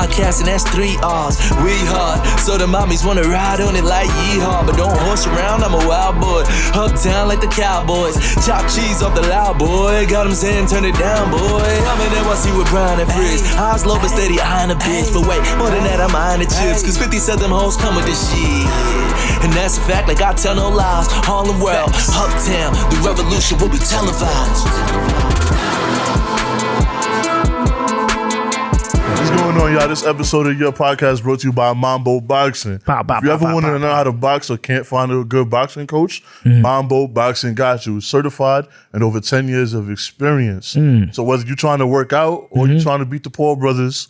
Podcast, and that's 3 R's. We hard, so the mommies wanna ride on it like yeehaw. But don't horse around, I'm a wild boy. Uptown like the Cowboys. Chop cheese off the loud boy. Got him saying turn it down, boy. I'm in NYC with Brian and Frizz. Eyes low but steady eyeing a bitch. But wait, more than that, I'm eyeing the chips. Cause 50 said them hoes come with this shit. And that's a fact, like I tell no lies. Harlem World, Uptown, the revolution will be televised. What's going on, y'all? This episode of Yerrr Podcast brought to you by Mamboboxing. If you ever want to know how to box or can't find a good boxing coach, Mamboboxing got you. Certified and over 10 years of experience. So whether you're trying to work out or you're trying to beat the Paul brothers,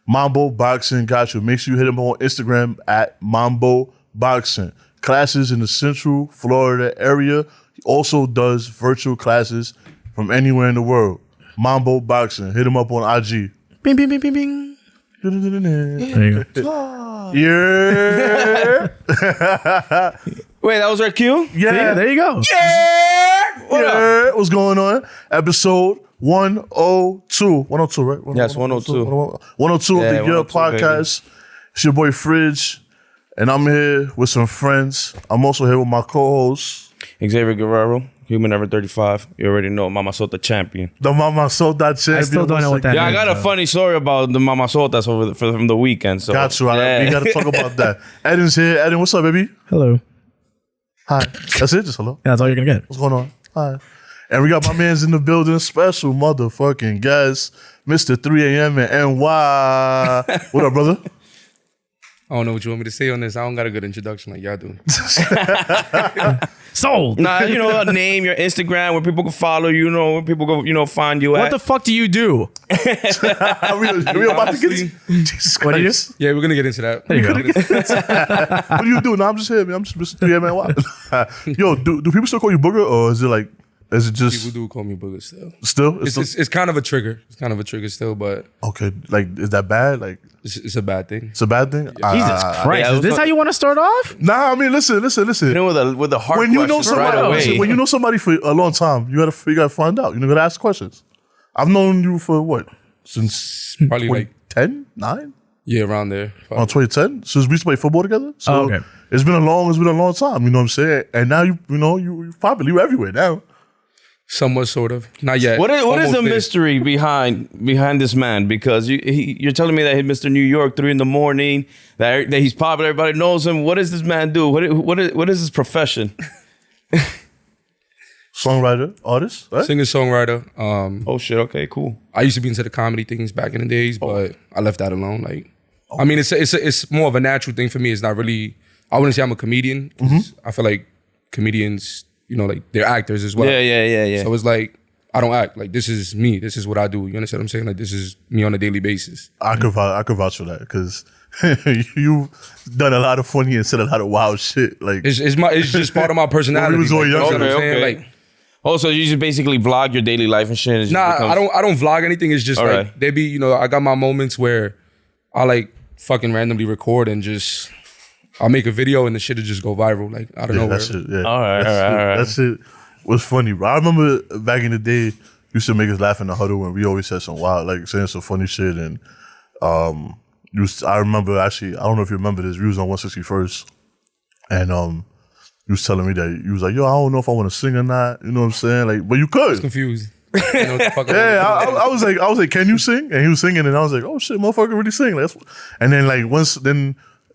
Mamboboxing got you. Make sure you hit him on Instagram at Mamboboxing. Classes in the Central Florida area. He also does virtual classes from anywhere in the world. Mamboboxing. Hit him up on IG. Bing, bing, bing, bing, bing. There you go. Yeah. Wait, that was our cue? Yeah, there you go. Yeah! What up? What's going on? Episode 102. 102, right? Yes, 102. 102 Yeah, of the Yerrr 102, Podcast. It's your boy Fridge, and I'm here with some friends. I'm also here with my co-host, Xavier Guerrero, Human Ever 35. You already know, Mama Sota champion. the Mama Soda champion. I still don't know what that Yeah, I means, got a funny story about the Mama Sotas from the weekend. So. Got you. Yeah. We got to talk about that. Eden's here. Eden, what's up, baby? Hello. Hi. That's it? Just hello? Yeah, that's all you're going to get. What's going on? Hi. And we got my mans in the building, special motherfucking guest, Mr. 3 a.m. in NY. What up, brother? I don't know what you want me to say on this. I don't got a good introduction like y'all do. Sold. Nah, a name, your Instagram, where people can follow you, where people go, find you What at. the fuck do you do? Are we about to get Jesus Christ. What do you do? Yeah, we're gonna get into that. There you go. What do you do? No, I'm just here, man. I'm just Mr. 3 a.m. Yo, do people still call you Booger, or is it just People do call me Booger still. still? It's kind of a trigger. It's kind of a trigger still, but Okay, like, is that bad? Like, it's a bad thing. it's a bad thing? Jesus Ah. Christ. yeah, Is this how you want to start off? Nah, I mean, listen. With the heart When you know questions somebody, right away. listen, when you know somebody for a long time, you gotta find out. You gotta ask questions. I've known you for what? Since Probably like 2010, 9? around there. On 2010, since we used to play football together. So Oh, okay. it's been a long time. You know what I'm saying? And now you popular. You everywhere now. Somewhat, sort of. Not yet. What is Almost the there. mystery behind this man? Because you're telling me that he's Mr. New York, 3 a.m, that he's popular, everybody knows him. What does this man do? What is his profession? Songwriter, artist, right? Singer songwriter. Oh shit! Okay, cool. I used to be into the comedy things back in the days, but I left that alone. Like, I mean, it's more of a natural thing for me. It's not really. I wouldn't say I'm a comedian. 'Cause I feel like comedians, like they're actors as well. Yeah. So it's like I don't act. Like, this is me. This is what I do. You understand what I'm saying? Like, this is me on a daily basis. I could vouch for that because you've done a lot of funny and said a lot of wild shit. Like, It's just part of my personality. When we was all like, you know young. what I'm Okay, saying? okay. Like, Also, you just basically vlog your daily life and shit. And it just nah, becomes- I don't vlog anything. It's just All like right. they be, I got my moments where I like fucking randomly record and just I'll make a video and the shit will just go viral. Like, I don't know. that shit, yeah. All right. That shit was funny, bro. I remember back in the day, you used to make us laugh in the huddle when we always said some wild, like saying some funny shit. And I remember actually, I don't know if you remember this, we was on 161st, and you was telling me that you was like, yo, I don't know if I want to sing or not. You know what I'm saying? Like, but you could. Confused. You know what the fuck Yeah, I was like, can you sing? And he was singing, and I was like, oh shit, motherfucker really sing. Like, and then like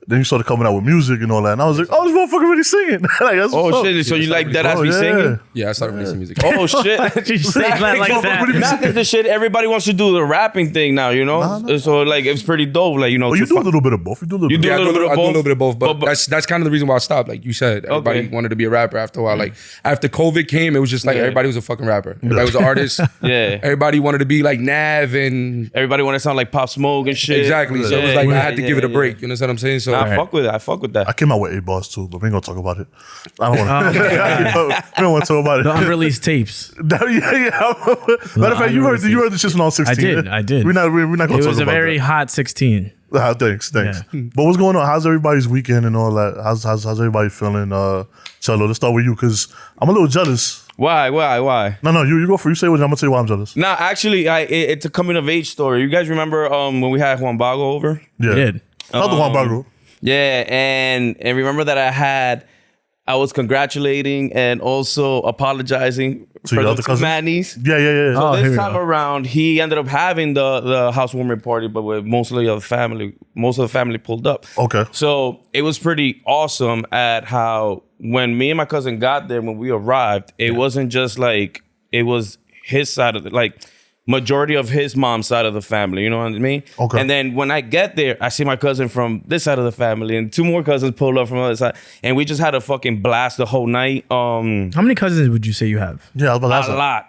then you started coming out with music and all that, and I was like, oh, this motherfucker really singing. Like, that's Oh what's up. shit! So you like that as Oh, we yeah. singing? Yeah, I started releasing music. Oh shit! You say that like that. Not because the shit everybody wants to do the rapping thing now, Nah. So like it's pretty dope, like Oh, you do a little bit of both. You do a little You bit. do Yeah, a little bit of I do a both? little bit of both, but But- that's kind of the reason why I stopped. Like you said, everybody wanted to be a rapper after a while. Like after COVID came, it was just like everybody was a fucking rapper. Everybody was an artist. Yeah. Everybody wanted to be like Nav and Everybody want to sound like Pop Smoke and shit. exactly. So it was like I had to give it a break. You know what I'm saying? So Nah, I fuck with it. I fuck with that. I came out with 8 bars too, but we ain't gonna talk about it. I don't want to. We don't want to talk about it. The unreleased tapes. Yeah. Matter of fact, you heard the shit when I was 16. I did. We're not gonna It talk about was a very that. hot 16. Thanks. Yeah. But what's going on? How's everybody's weekend and all that? How's everybody feeling? Cello, let's start with you because I'm a little jealous Why? No, you go for you say what I'm gonna tell you why I'm jealous. Nah, actually, it's a coming of age story. You guys remember when we had Juan Bago over? Yeah. You did. Not the Juan Bago. Yeah, and remember that I was congratulating and also apologizing To for your the other two cousin? Mannies. Yeah. So here this we time go. around, he ended up having the housewarming party, but with most of the family pulled up. Okay. So it was pretty awesome at how when me and my cousin got there, when we arrived, it wasn't just like it was his side of majority of his mom's side of the family, you know what I mean? Okay. And then when I get there, I see my cousin from this side of the family and two more cousins pulled up from the other side. And we just had a fucking blast the whole night. How many cousins would you say you have? Yeah, I was about to ask A that. lot.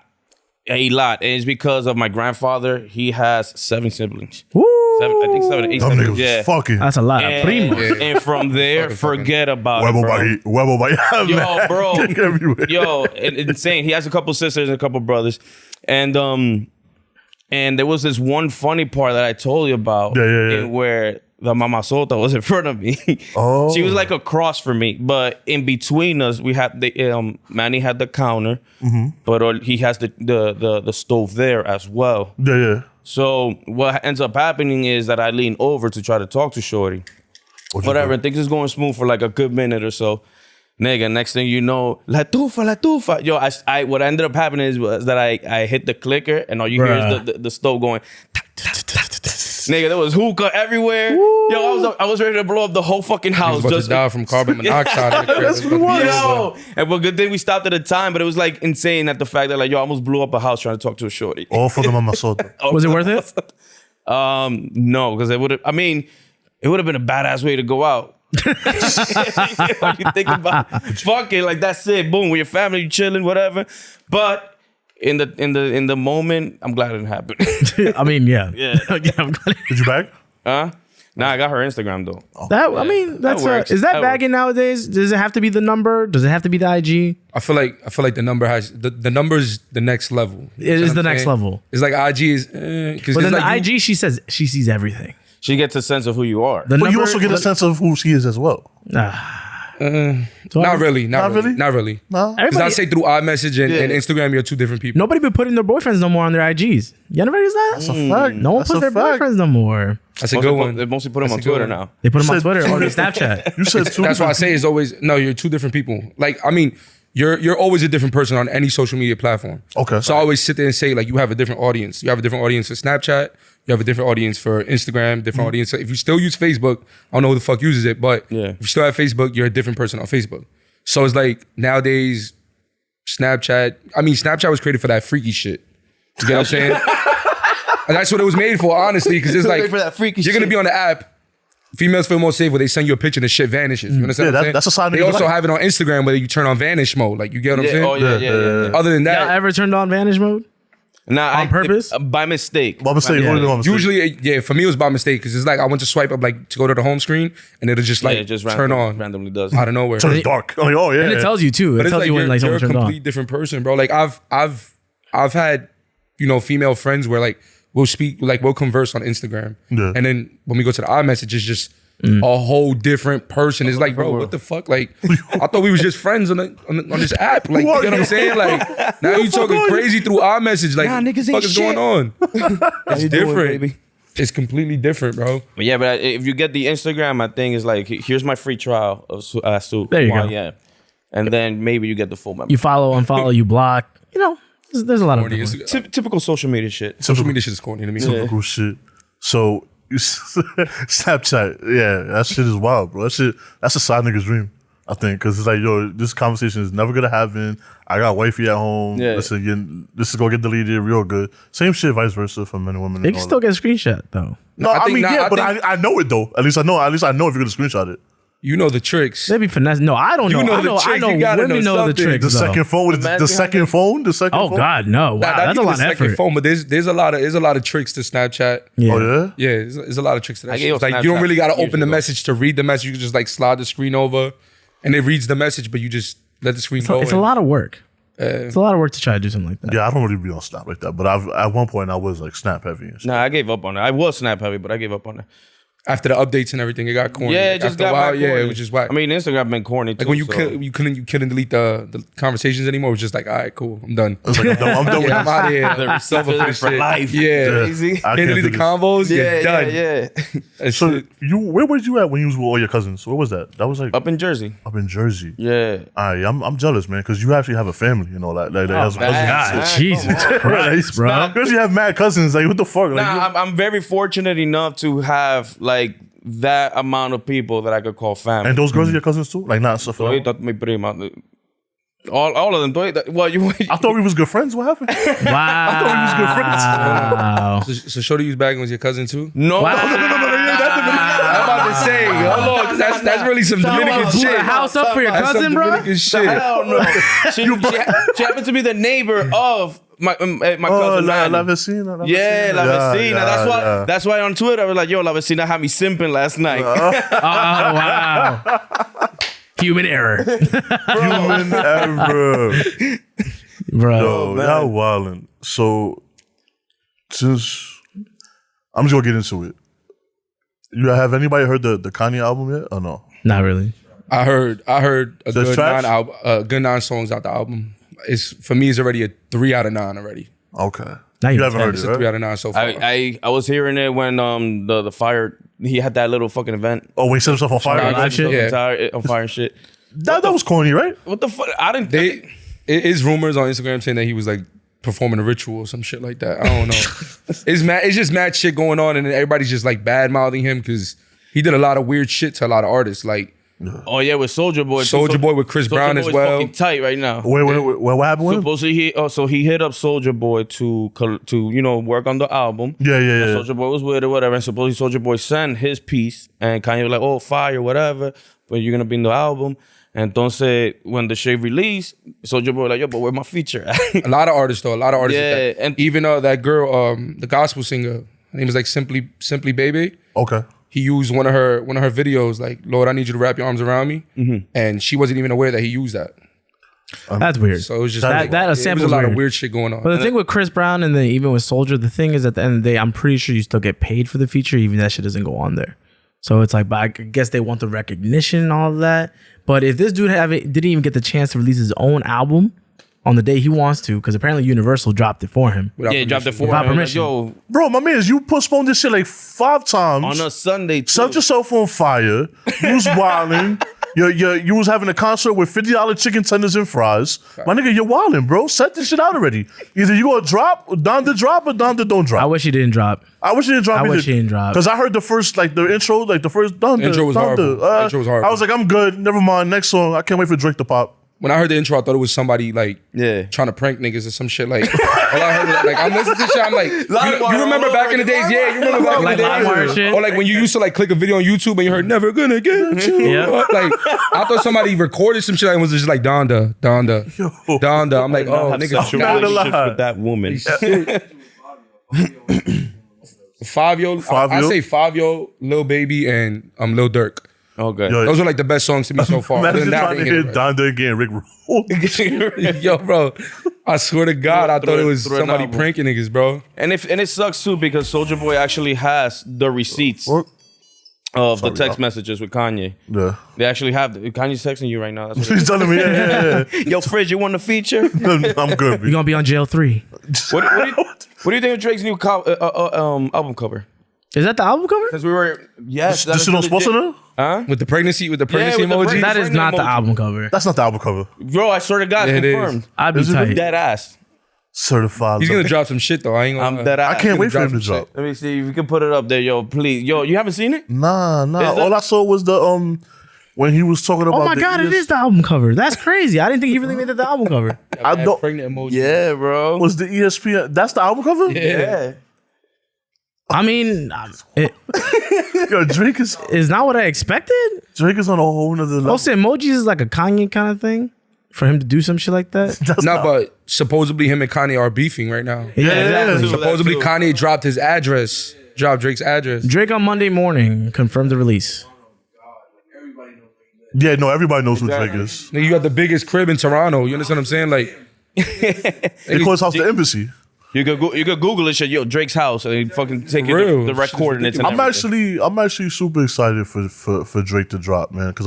A lot. And it's because of my grandfather. He has 7 siblings. Woo! I think 7 or 8 Them siblings. niggas Yeah. was fucking. That's a lot of primo. And from there, forget about it, bro. Huevo by Yo, bro. Everywhere. Yo, insane. He has a couple sisters and a couple brothers. And there was this one funny part that I told you about. Yeah. Where the mama sota was in front of me. Oh. She was like across from me. But in between us, we had Manny had the counter. But he has the stove there as well. Yeah. So what ends up happening is that I lean over to try to talk to Shorty. Whatever, and things is going smooth for like a good minute or so. Nigga, next thing you know, la tufa. Yo, I what ended up happening was that I hit the clicker and all you hear is the stove going. Nigga, there was hookah everywhere. Woo. Yo, I was ready to blow up the whole fucking house. Just to die from carbon monoxide. That's what we want. Yo, and well, good thing we stopped at the time, but it was like insane at the fact that like, yo, I almost blew up a house trying to talk to a shorty. All for the mama soda. Was it worth it? No, because it would have been a badass way to go out. What you think about fuck it, like that's it, boom, with your family, you chilling, whatever. But in the moment, I'm glad it didn't happen. I mean, yeah. Did I'm glad. you bag? Nah, I got her Instagram though. I mean, that's works. is that That bagging nowadays? Does it have to be the number? Does it have to be the IG? I feel like the number has the number's the next level. It is the next level. It's like IG is because But then the like IG, she says she sees everything. She gets a sense of who you are. The But you number- also get a sense of who she is as well. not really. Not really? No. Because I say through iMessage and Instagram, you're two different people. Nobody be putting their boyfriends no more on their IGs. You never noticed that? That's a fact. No one That's puts a their fact. boyfriends no more. That's a good one. They mostly put them on That's a good Twitter one. now. They put them on said- Twitter or Snapchat. You said two. That's why I say it's always no. You're two different people. Like I mean, you're always a different person on any social media platform. Okay. So I always sit there and say like you have a different audience. You have a different audience for Snapchat. You have a different audience for Instagram. Different audience. If you still use Facebook, I don't know who the fuck uses it, but Yeah. if you still have Facebook, you're a different person on Facebook. So it's like nowadays, Snapchat. I mean, Snapchat was created for that freaky shit. You get what I'm saying? And that's what it was made for, honestly, because it's like Made for that freaky you're gonna shit. be on the app. Females feel more safe when they send you a picture and the shit vanishes. You understand? Yeah, what I'm saying? that's a sign They niggas also like. have it on Instagram where you turn on vanish mode. Like you get what I'm saying? Oh yeah. Other than that, Y'all ever turned on vanish mode? Nah, On purpose? by mistake. By mistake. Yeah. Only by mistake. usually, yeah, for me it was by mistake because it's like I went to swipe up like to go to the home screen and it'll just like it just turn on randomly does. out of nowhere. Turn dark. I'm like, oh yeah. And it tells you too. It But it's tells like you when like you're someone a turned complete on. different person, bro. Like I've had female friends where like we'll speak, like we'll converse on Instagram, Yeah. and then when we go to the iMessage, it's just a whole different person. It's like, bro, what the fuck? Like I thought we was just friends on this app. Like you know what I'm saying? Like now you talking crazy through iMessage. Like Nah, niggas what the fuck ain't is shit. going on? It's you doing, different. baby? It's completely different, bro. But yeah, but if you get the Instagram, my thing is like, here's my free trial of Soup. There you go. Yeah. And then maybe you get the full member. You follow, unfollow, you block. You know, there's a lot of Corny. different- Typical social media shit. Social media shit is corny to me. Typical shit. So Snapchat, yeah, that shit is wild, bro. That's a side nigga's dream, I think, because it's like, yo, this conversation is never gonna happen. I got wifey at home. Yeah. Listen, this is gonna get deleted real good. Same shit, vice versa for men and women. They and can all still that. get a screenshot though. No, I I think mean, not. yeah, I but think- I know it though. At least I know if you're gonna screenshot it. You know the tricks. They be finesse. No, I don't know. know I the know. I tricks. know You gotta women know know the something. tricks. The though. second phone, the second phone, the second Oh phone. God, no! Wow, Not that's a even lot the of second effort. phone, but there's a lot of tricks to Snapchat. Yeah. Oh yeah. Yeah, there's a lot of tricks to that. I Shit. gave It's up like you don't Snapchat really gotta years open the ago. message to read the message. You can just like slide the screen over, and it reads the message, but you just let the screen go. It's a and- lot of work. It's a lot of work to try to do something like that. Yeah, I don't really be on Snap like that, but at one point I was like Snap heavy and shit. Nah, I gave up on it. I was Snap heavy, but I gave up on it. After the updates and everything, it got corny. Yeah, it Like, just after got a while, back yeah, corny. it was just whack. I mean, Instagram been corny too. like when you so. couldn't delete the conversations anymore. It was just like, all right, cool, I'm done. I was like, I'm done with Yeah, I'm this. out of here. The receipt for life. Yeah, Crazy. I can't can't delete do the this. combos. Yeah, done. yeah. That So shit. where was you at when you was with all your cousins? Where was that? That was like Up in Jersey. up in Jersey. Yeah. I'm jealous, man, because you actually have a family, you know, like has cousins. man. God, Jesus Christ, bro. Because you have mad cousins, like what the fuck? Like, Nah, I'm very fortunate enough to have like that amount of people that I could call family. and those girls are your cousins too? Like not stuff. I Todita mi prima. All of them. Todita. Well, you. thought we was good friends. What happened? Wow. thought we was good friends. Wow. So Shorty was back and was your cousin too? No. Wow. I'm about to say, hold on, 'cause that's really some Dominican Blew shit. the house up for your That's cousin, some bro? Dominican shit. Hell no. She happened to be the neighbor of my cousin. La Manny. vecina. Yeah, La Vecina. Yeah. That's why on Twitter I was like, yo, La Vecina had me simping last night. Oh, wow. Human error. Human error. Bro. Yo, y'all wildin'. So, since I'm just gonna get into it. You have anybody heard the Kanye album yet or no? Not really. I heard a So it's trash? good 9 songs out the album. It's for me, it's already a 3 out of 9 already. Okay. Not You even haven't heard It's it, a 3 right? out of 9 so far. I was hearing it when the fire, he had that little fucking event. Oh, when he set himself on fire. Live shit? Yeah. On fire and shit. That was corny, right? What the fuck? I didn't. It is rumors on Instagram saying that he was like performing a ritual or some shit like that. I don't know. It's just mad shit going on, and then everybody's just like bad mouthing him because he did a lot of weird shit to a lot of artists. Like Oh yeah, with Soulja Boy. Soulja Boy with Chris Brown as Boy's well. fucking tight right now. Wait, what happened with him? Supposedly he hit up Soulja Boy to work on the album. Yeah. Soulja Boy was with it, whatever, and supposedly Soulja Boy sent his piece, and Kanye was like, "Oh, fire, whatever," but you're gonna be in the album. Entonces, when the shit released, Soulja Boy was like, "Yo, but where my feature?" A lot of artists though. A lot of artists. Yeah, did that. and- even that girl, the gospel singer, her name is like Simply Baby. Okay. He used one of her videos, like, Lord, I need you to wrap your arms around me. And she wasn't even aware that he used that. That's weird. So it was just That it was sample's a lot weird. of weird shit going on. But the thing with Chris Brown and then even with Soulja, the thing is at the end of the day, I'm pretty sure you still get paid for the feature, even that shit doesn't go on there. So it's like, but I guess they want the recognition and all of that. But if this dude didn't even get the chance to release his own album on the day he wants to, because apparently Universal dropped it for him. Without Yeah, he dropped it permission. for Without him. Like, permission. yo, Bro, my man, you postponed this shit like 5 times. on a Sunday, too. Set yourself on fire. You was wilding. You was having a concert with $50 chicken tenders and fries. My nigga, you're wilding, bro. Set this shit out already. Either you gonna drop, Donda drop, or Donda don't drop. I wish he didn't drop. I wish he didn't drop. I wish he didn't drop. Because I heard the first, like the intro, like the first Donda. Intro was Donda. horrible. The intro was horrible. I was like, I'm good. Never mind. Next song. I can't wait for Drake to pop. When I heard the intro, I thought it was somebody like Yeah. trying to prank niggas or some shit. Like, all I heard was like, I'm listening to this shit. I'm like, you remember back in the days? Yeah, you remember back in the Like days? LimeWire shit? Or like when you used to like click a video on YouTube and you heard "Never Gonna Get You." Yeah. Like I thought somebody recorded some shit and was just like Donda. I'm like, oh, Have nigga, sexual not gonna relationships lie. with that woman. 5-Yo. I say 5-Yo, Lil Baby, and Lil Durk. Okay. Yo, Those are like the best songs to me so far. Other Imagine than that, trying to they hear hit it, Donda again, Rick Roll. Yo, bro, I swear to God, I thought it was through an somebody album. pranking niggas, bro. And it sucks too because Soulja Boy actually has the receipts of the text messages with Kanye. Yeah. They actually have Kanye's texting you right now. That's what He's telling me, yeah. Yo, Fridge, you want the feature? I'm good. You're gonna be on jail 3. What do you think of Drake's new album cover? Is that the album cover? Because we were This shit on Sports Center? With the pregnancy with the emoji. pregnancy. That is not the emoji. album cover. That's not the album cover. Bro, I swear to God, Yeah, it is. confirmed. I'd be Is it tight. Dead ass. Certified. He's gonna drop some shit though. I ain't gonna. I'm dead ass. I can't wait for him to drop some drop. shit. Let me see if you can put it up there, yo. Please, yo. You haven't seen it? Nah. Is that- All I saw was the when he was talking about. Oh my the God, it ES is the album cover. That's crazy. I didn't think he really made it the album cover. I don't. Pregnant emoji. Yeah, bro. Was the ESPN? That's the album cover? Yeah. I mean, it Yo, Drake is is not what I expected. on a whole nother level. Also, emojis is like a Kanye kind of thing for him to do some shit like that. That's No, not- but supposedly him and Kanye are beefing right now. Yeah, exactly. That Supposedly too. Kanye dropped his address. Dropped Drake's address. Drake on Monday morning confirmed the release. Yeah, no, everybody knows who Drake is. Nigga, you got the biggest crib in Toronto. You understand what I'm saying? Like, They call his house the embassy. You could Google it, shit. Yo, Drake's house, and you fucking take it, the right coordinates. And I'm actually super excited for Drake to drop, man, because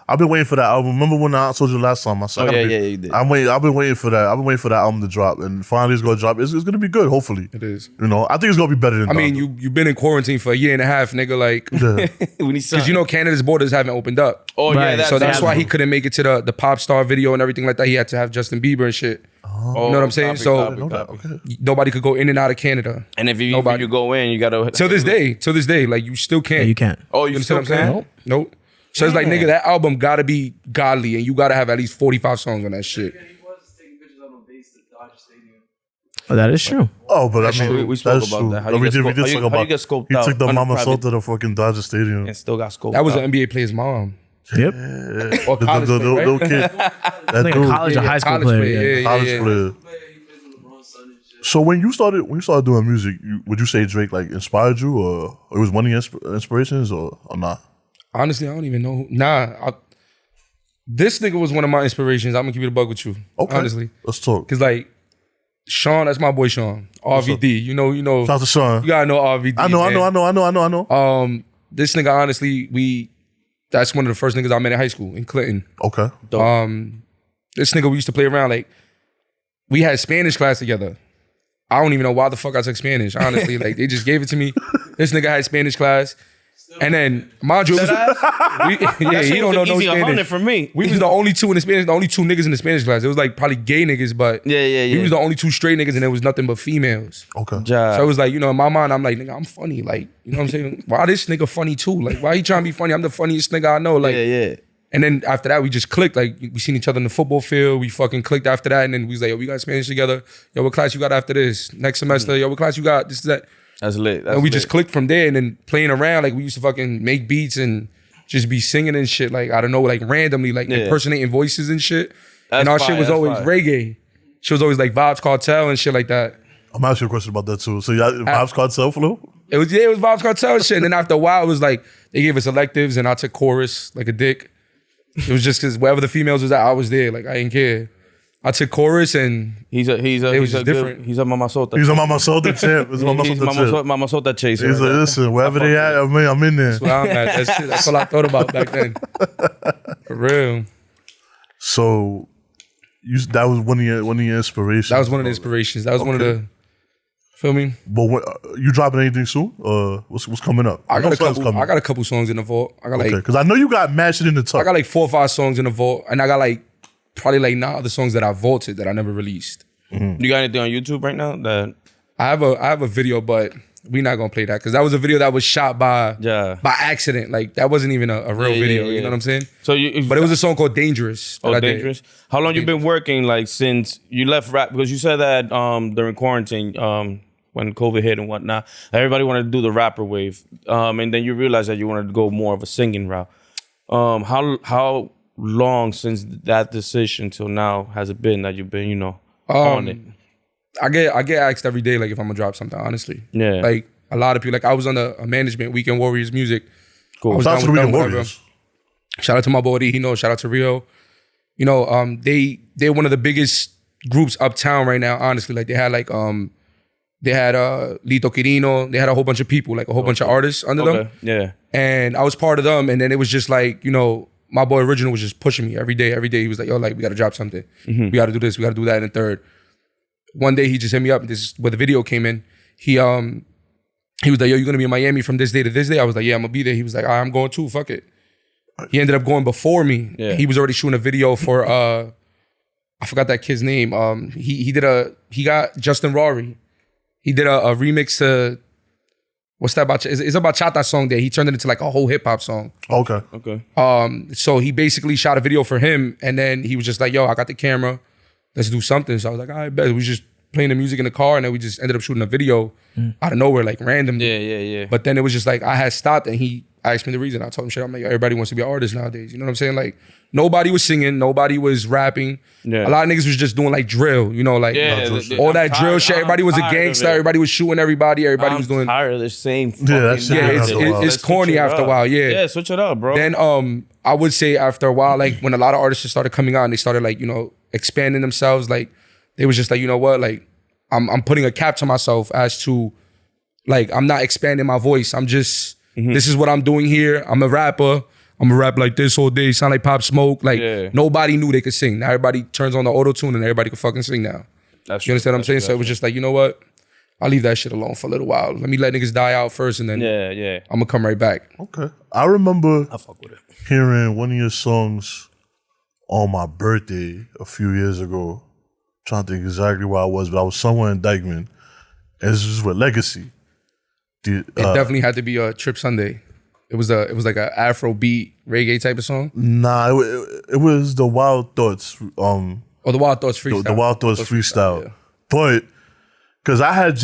I've been waiting for that album. Remember when I told you last time? I said, you did. I've been waiting for that. I've been waiting for that album to drop, and finally it's gonna drop. It's gonna be good, hopefully. It is. You know, I think it's gonna be better than. I mean, you've been in quarantine for a year and a half, nigga. Like, because you know Canada's borders haven't opened up. Oh yeah, so that's why he couldn't make it to the pop star video and everything like that. He had to have Justin Bieber and shit. You know what I'm saying? Nobody could go in and out of Canada. And if you go in, you gotta till this day, like you still can't. Yeah, you can't. Oh, you still understand what I'm saying? Nope. So it's like, nigga, that album gotta be godly, and you gotta have at least 45 songs on that shit. Oh, that is true. Oh, but I mean, we spoke about that. How you get scoped he out took the on Mama private- Sota to fucking Dodger Stadium. and still got scoped. That was out. an NBA player's mom. Yep. Or college player, right? No kid. That I think a dude, college or high school college player. Yeah. college player. So when you started doing music, would you say Drake like inspired you, or it was one of your inspirations, or not? Honestly, I don't even know. This nigga was one of my inspirations. I'm gonna keep it a bug with you. Okay, Honestly, let's talk. cause like Sean, that's my boy Sean. RVD, you know. Shout out to Sean. You gotta know RVD. I know. This nigga, honestly, that's one of the first niggas I met in high school in Clinton. Okay. This nigga, we used to play around. Like, we had Spanish class together. I don't even know why the fuck I took Spanish, honestly. Like, they just gave it to me. This nigga had Spanish class. And then, mind you, he don't know no Spanish. For me. We was the only two in the Spanish, the only two niggas in the Spanish class. It was like probably gay niggas, but we was the only two straight niggas, and there was nothing but females. Okay. So it was like, you know, in my mind, I'm like, nigga, I'm funny. Like, you know what I'm saying? Why this nigga funny too? Like, why he trying to be funny? I'm the funniest nigga I know. Like, And then after that, we just clicked. Like, we seen each other in the football field. We fucking clicked after that. And then we was like, yo, we got Spanish together. Yo, what class you got after this? Next semester, yo, what class you got? This, that. That's lit. And we just clicked from there, and then playing around. Like, we used to fucking make beats and just be singing and shit. Like, I don't know, like randomly, like impersonating voices and shit. And our shit was always reggae. She was always like Vibes Cartel and shit like that. I'm asking you a question about that too. So y'all Vibes Cartel flow? It was Vibes Cartel and shit. And then after a while, it was like they gave us electives, and I took chorus like a dick. It was just because wherever the females was at, I was there. Like, I didn't care. I took chorus, and he's a different. He's a Mama Sota. He's a Mama Sota champ. He's a Mama Sota champ. Mama Sota chaser. He's like, listen, wherever they at, I'm in there. That's where I'm at. That's all I thought about back then. For real. So that was one of your inspirations. That was one of the inspirations. That was one of the. Feel me? But you dropping anything soon? What's coming up? I got a couple songs in the vault. I got because I know you got Match It in the Tuck. I got like 4 or 5 songs in the vault, and I got like probably like 9 other songs that I vaulted that I never released. Mm-hmm. You got anything on YouTube right now? That I have a video, but we're not gonna play that because that was a video that was shot by accident. Like, that wasn't even a real video. You know what I'm saying? So but it was a song called Dangerous. Oh, Dangerous. How long you been working, like, since you left rap? Because you said that during quarantine, when COVID hit and whatnot, everybody wanted to do the rapper wave, and then you realized that you wanted to go more of a singing route. How long since that decision till now has it been that you've been, on it? I get asked every day, like, if I'm gonna drop something, honestly. Yeah. Like, a lot of people, like, I was on a management, Weekend Warriors Music. Cool. Shout out to the Weekend Warriors. Shout out to my boy D, shout out to Rio. They're one of the biggest groups uptown right now, honestly. Like, they had Lito Quirino, they had a whole bunch of people, like a whole bunch of artists under them. Yeah. And I was part of them, and then it was just like, my boy Original was just pushing me every day. He was like, yo, like, we gotta drop something. Mm-hmm. We gotta do this, we gotta do that. And third, one day he just hit me up, and this is where the video came in. He was like, yo, you gonna be in Miami from this day to this day? I was like, yeah, I'm gonna be there. He was like, I'm going too, fuck it. He ended up going before me. Yeah. He was already shooting a video for, I forgot that kid's name. He got Justin Rory. He did a remix to, what's that about? It's a bachata song there. He turned it into like a whole hip hop song. Okay. So he basically shot a video for him, and then he was just like, yo, I got the camera. Let's do something. So I was like, all right, bet. We was just playing the music in the car, and then we just ended up shooting a video out of nowhere, like randomly. Yeah. But then it was just like, I had stopped, and he asked me the reason. I told him shit. I'm like, everybody wants to be an artist nowadays. You know what I'm saying? Like, nobody was singing, nobody was rapping. Yeah. A lot of niggas was just doing like drill, all that drill shit. Everybody was a gangster. Everybody was shooting everybody. Everybody was doing. I'm tired of the same. It's corny after a while. Yeah. Yeah, switch it up, bro. Then I would say after a while, like when a lot of artists started coming out and they started like expanding themselves, like they was just like, you know what, like I'm putting a cap to myself as to like I'm not expanding my voice. I'm just this is what I'm doing here. I'm a rapper. I'm gonna rap like this all day. Sound like Pop Smoke. Like nobody knew they could sing. Now everybody turns on the auto tune and everybody can fucking sing now. You understand what I'm saying? So it was just like, you know what? I'll leave that shit alone for a little while. Let me let niggas die out first, and then I'm gonna come right back. Okay. I remember hearing one of your songs on my birthday a few years ago. Trying to think exactly where I was, but I was somewhere in Dykeman. And this was with Legacy. It definitely had to be a Trip Sunday. It was like an Afro beat reggae type of song. Nah, it was the Wild Thoughts. The Wild Thoughts freestyle. The Wild Thoughts freestyle. Yeah. But because I had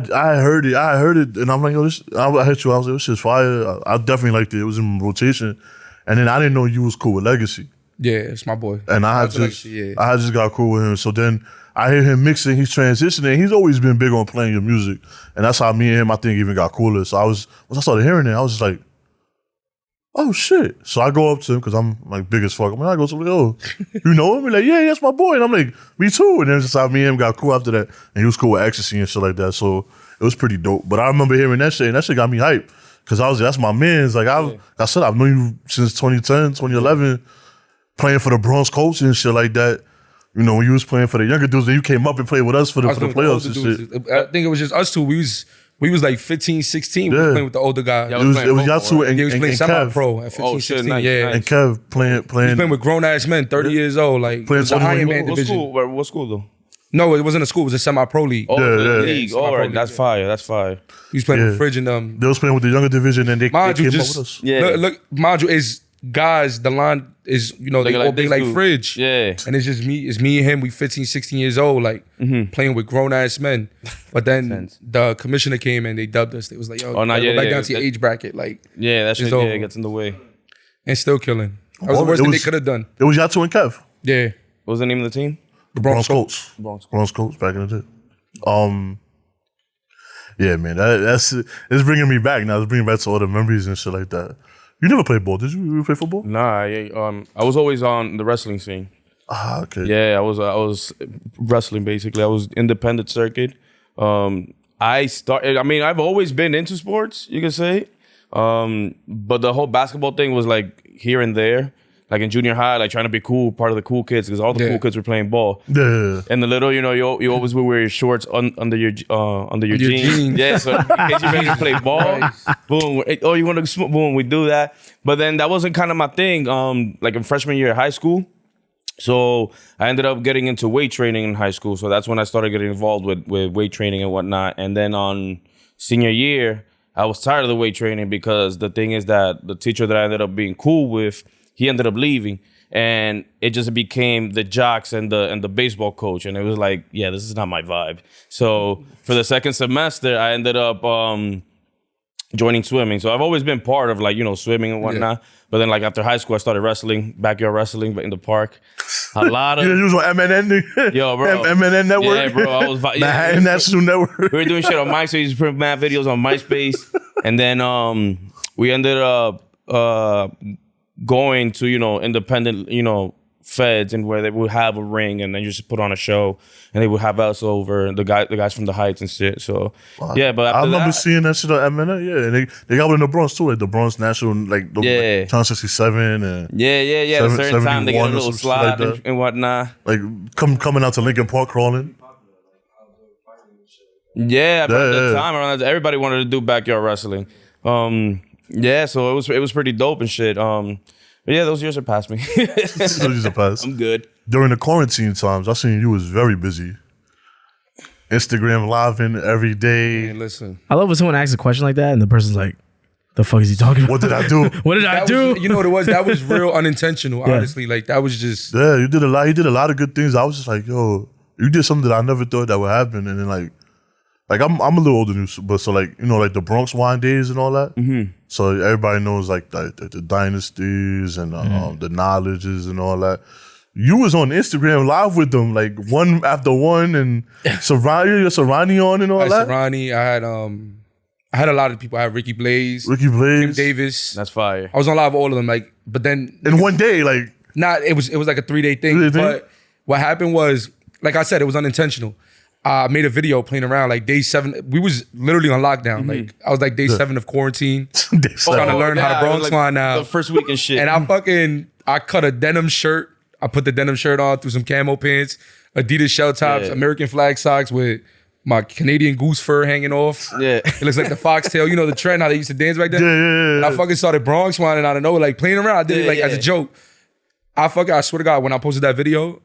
heard it, and I'm like, yo, I hit you. I was like, this shit's fire. I definitely liked it. It was in rotation, and then I didn't know you was cool with Legacy. Yeah, it's my boy. And I had just got cool with him. So then I hear him mixing, he's transitioning. He's always been big on playing your music, and that's how me and him, I think, even got cooler. So once I started hearing it, I was just like, oh shit. So I go up to him because I'm like big as fuck. I go to him, oh, you know him? He's like, yeah, that's my boy. And I'm like, me too. And then just how me and him got cool after that. And he was cool with ecstasy and shit like that. So it was pretty dope. But I remember hearing that shit, and that shit got me hyped. Cause I was like, that's my man's. Like I said, I've known you since 2010, 2011, playing for the Bronx Colts and shit like that. You know, when you was playing for the younger dudes, and you came up and played with us for the playoffs and shit. I think it was just us two. We was like 15, 16. We was playing with the older guys. It was y'all two and was playing semi-pro at 15, 16. Nice, yeah. nice. And Kev playing. He was playing with grown-ass men, 30 years old. Like, playing Iron Man division. What school though? No, it wasn't a school. It was a semi-pro league. Oh, league. All right, that's fire. That's fire. He was playing with Fridge and them. They was playing with the younger division, and they came up with us. Yeah. Look, mind you, is guys, the line is, you know, they all big like Fridge. Yeah. And it's just me. It's me and him. We 15, 16 years old, like playing with grown-ass men. But then the commissioner came and they dubbed us. They was like, yo, go back down to your age bracket. Like, that shit gets in the way. And still killing. That was the worst thing they could have done. It was y'all two and Kev. Yeah. What was the name of the team? The Bronx Colts. Bronx Colts back in the day. Yeah, man, that's it's bringing me back now. It's bringing back to all the memories and shit like that. You never played ball, did you? You play football? Nah, I was always on the wrestling scene. Ah, okay. Yeah, I was wrestling basically. I was independent circuit. I've always been into sports, you could say. But the whole basketball thing was like here and there. Like in junior high, like trying to be cool, part of the cool kids, because all the cool kids were playing ball. Yeah. And the little, you always would wear your shorts under your jeans. Yeah, so in case you ready to play ball, boom. Oh, you want to smoke? Boom, we do that. But then that wasn't kind of my thing. Like in freshman year of high school, so I ended up getting into weight training in high school. So that's when I started getting involved with weight training and whatnot. And then on senior year, I was tired of the weight training because the thing is that the teacher that I ended up being cool with, he ended up leaving, and it just became the jocks and the baseball coach, and it was like, yeah, this is not my vibe. So for the second semester, I ended up joining swimming. So I've always been part of like swimming and whatnot. Yeah. But then like after high school, I started wrestling, backyard wrestling, but in the park. A lot of you was on MNN, yo, bro, MNN network. Yeah, bro, I was Manhattan National Network. We were doing shit on MySpace. We used to print mad videos on MySpace, and then we ended up going to independent feds, and where they would have a ring and then you just put on a show, and they would have us over, and the guys from the Heights and shit. So yeah, but I remember seeing that shit on MNN. Yeah, and they got one in the Bronx too, like the Bronx National, like the Town 67 and yeah. A certain time they get a little slide and whatnot, like coming out to Lincoln Park crawling. Yeah, but at the time around that, everybody wanted to do backyard wrestling. Yeah, so it was pretty dope and shit. But yeah, those years are past me. Those years are past. I'm good. During the quarantine times, I seen you was very busy. Instagram living every day. Man, listen, I love when someone asks a question like that and the person's like, "The fuck is he talking about? What did I do? What did I do?" You know what it was? That was real unintentional. Honestly, like that was just. Yeah, you did a lot. You did a lot of good things. I was just like, yo, you did something that I never thought that would happen, and then like I'm a little older than you, but so like like the Bronx wine days and all that. Mm-hmm. So everybody knows like the dynasties and the knowledges and all that. You was on Instagram live with them like one after one, and Sarani on and all that. Sarani, I had a lot of people. I had Ricky Blaze, Kim Davis. That's fire. I was on live with all of them. Like, but then in one day, like it was like a 3-day thing. But what happened was, like I said, it was unintentional. I made a video playing around like day 7. We was literally on lockdown. Like I was like day 7 of quarantine. Trying to learn how to Bronx Wine now. The first week and shit. And I cut a denim shirt. I put the denim shirt on, threw some camo pants, Adidas shell tops, American flag socks with my Canadian goose fur hanging off. Yeah. It looks like the foxtail. You know the trend, how they used to dance back then? Yeah. And I fucking started Bronx Wine out of nowhere, like playing around. I did it like as a joke. I swear to God, when I posted that video,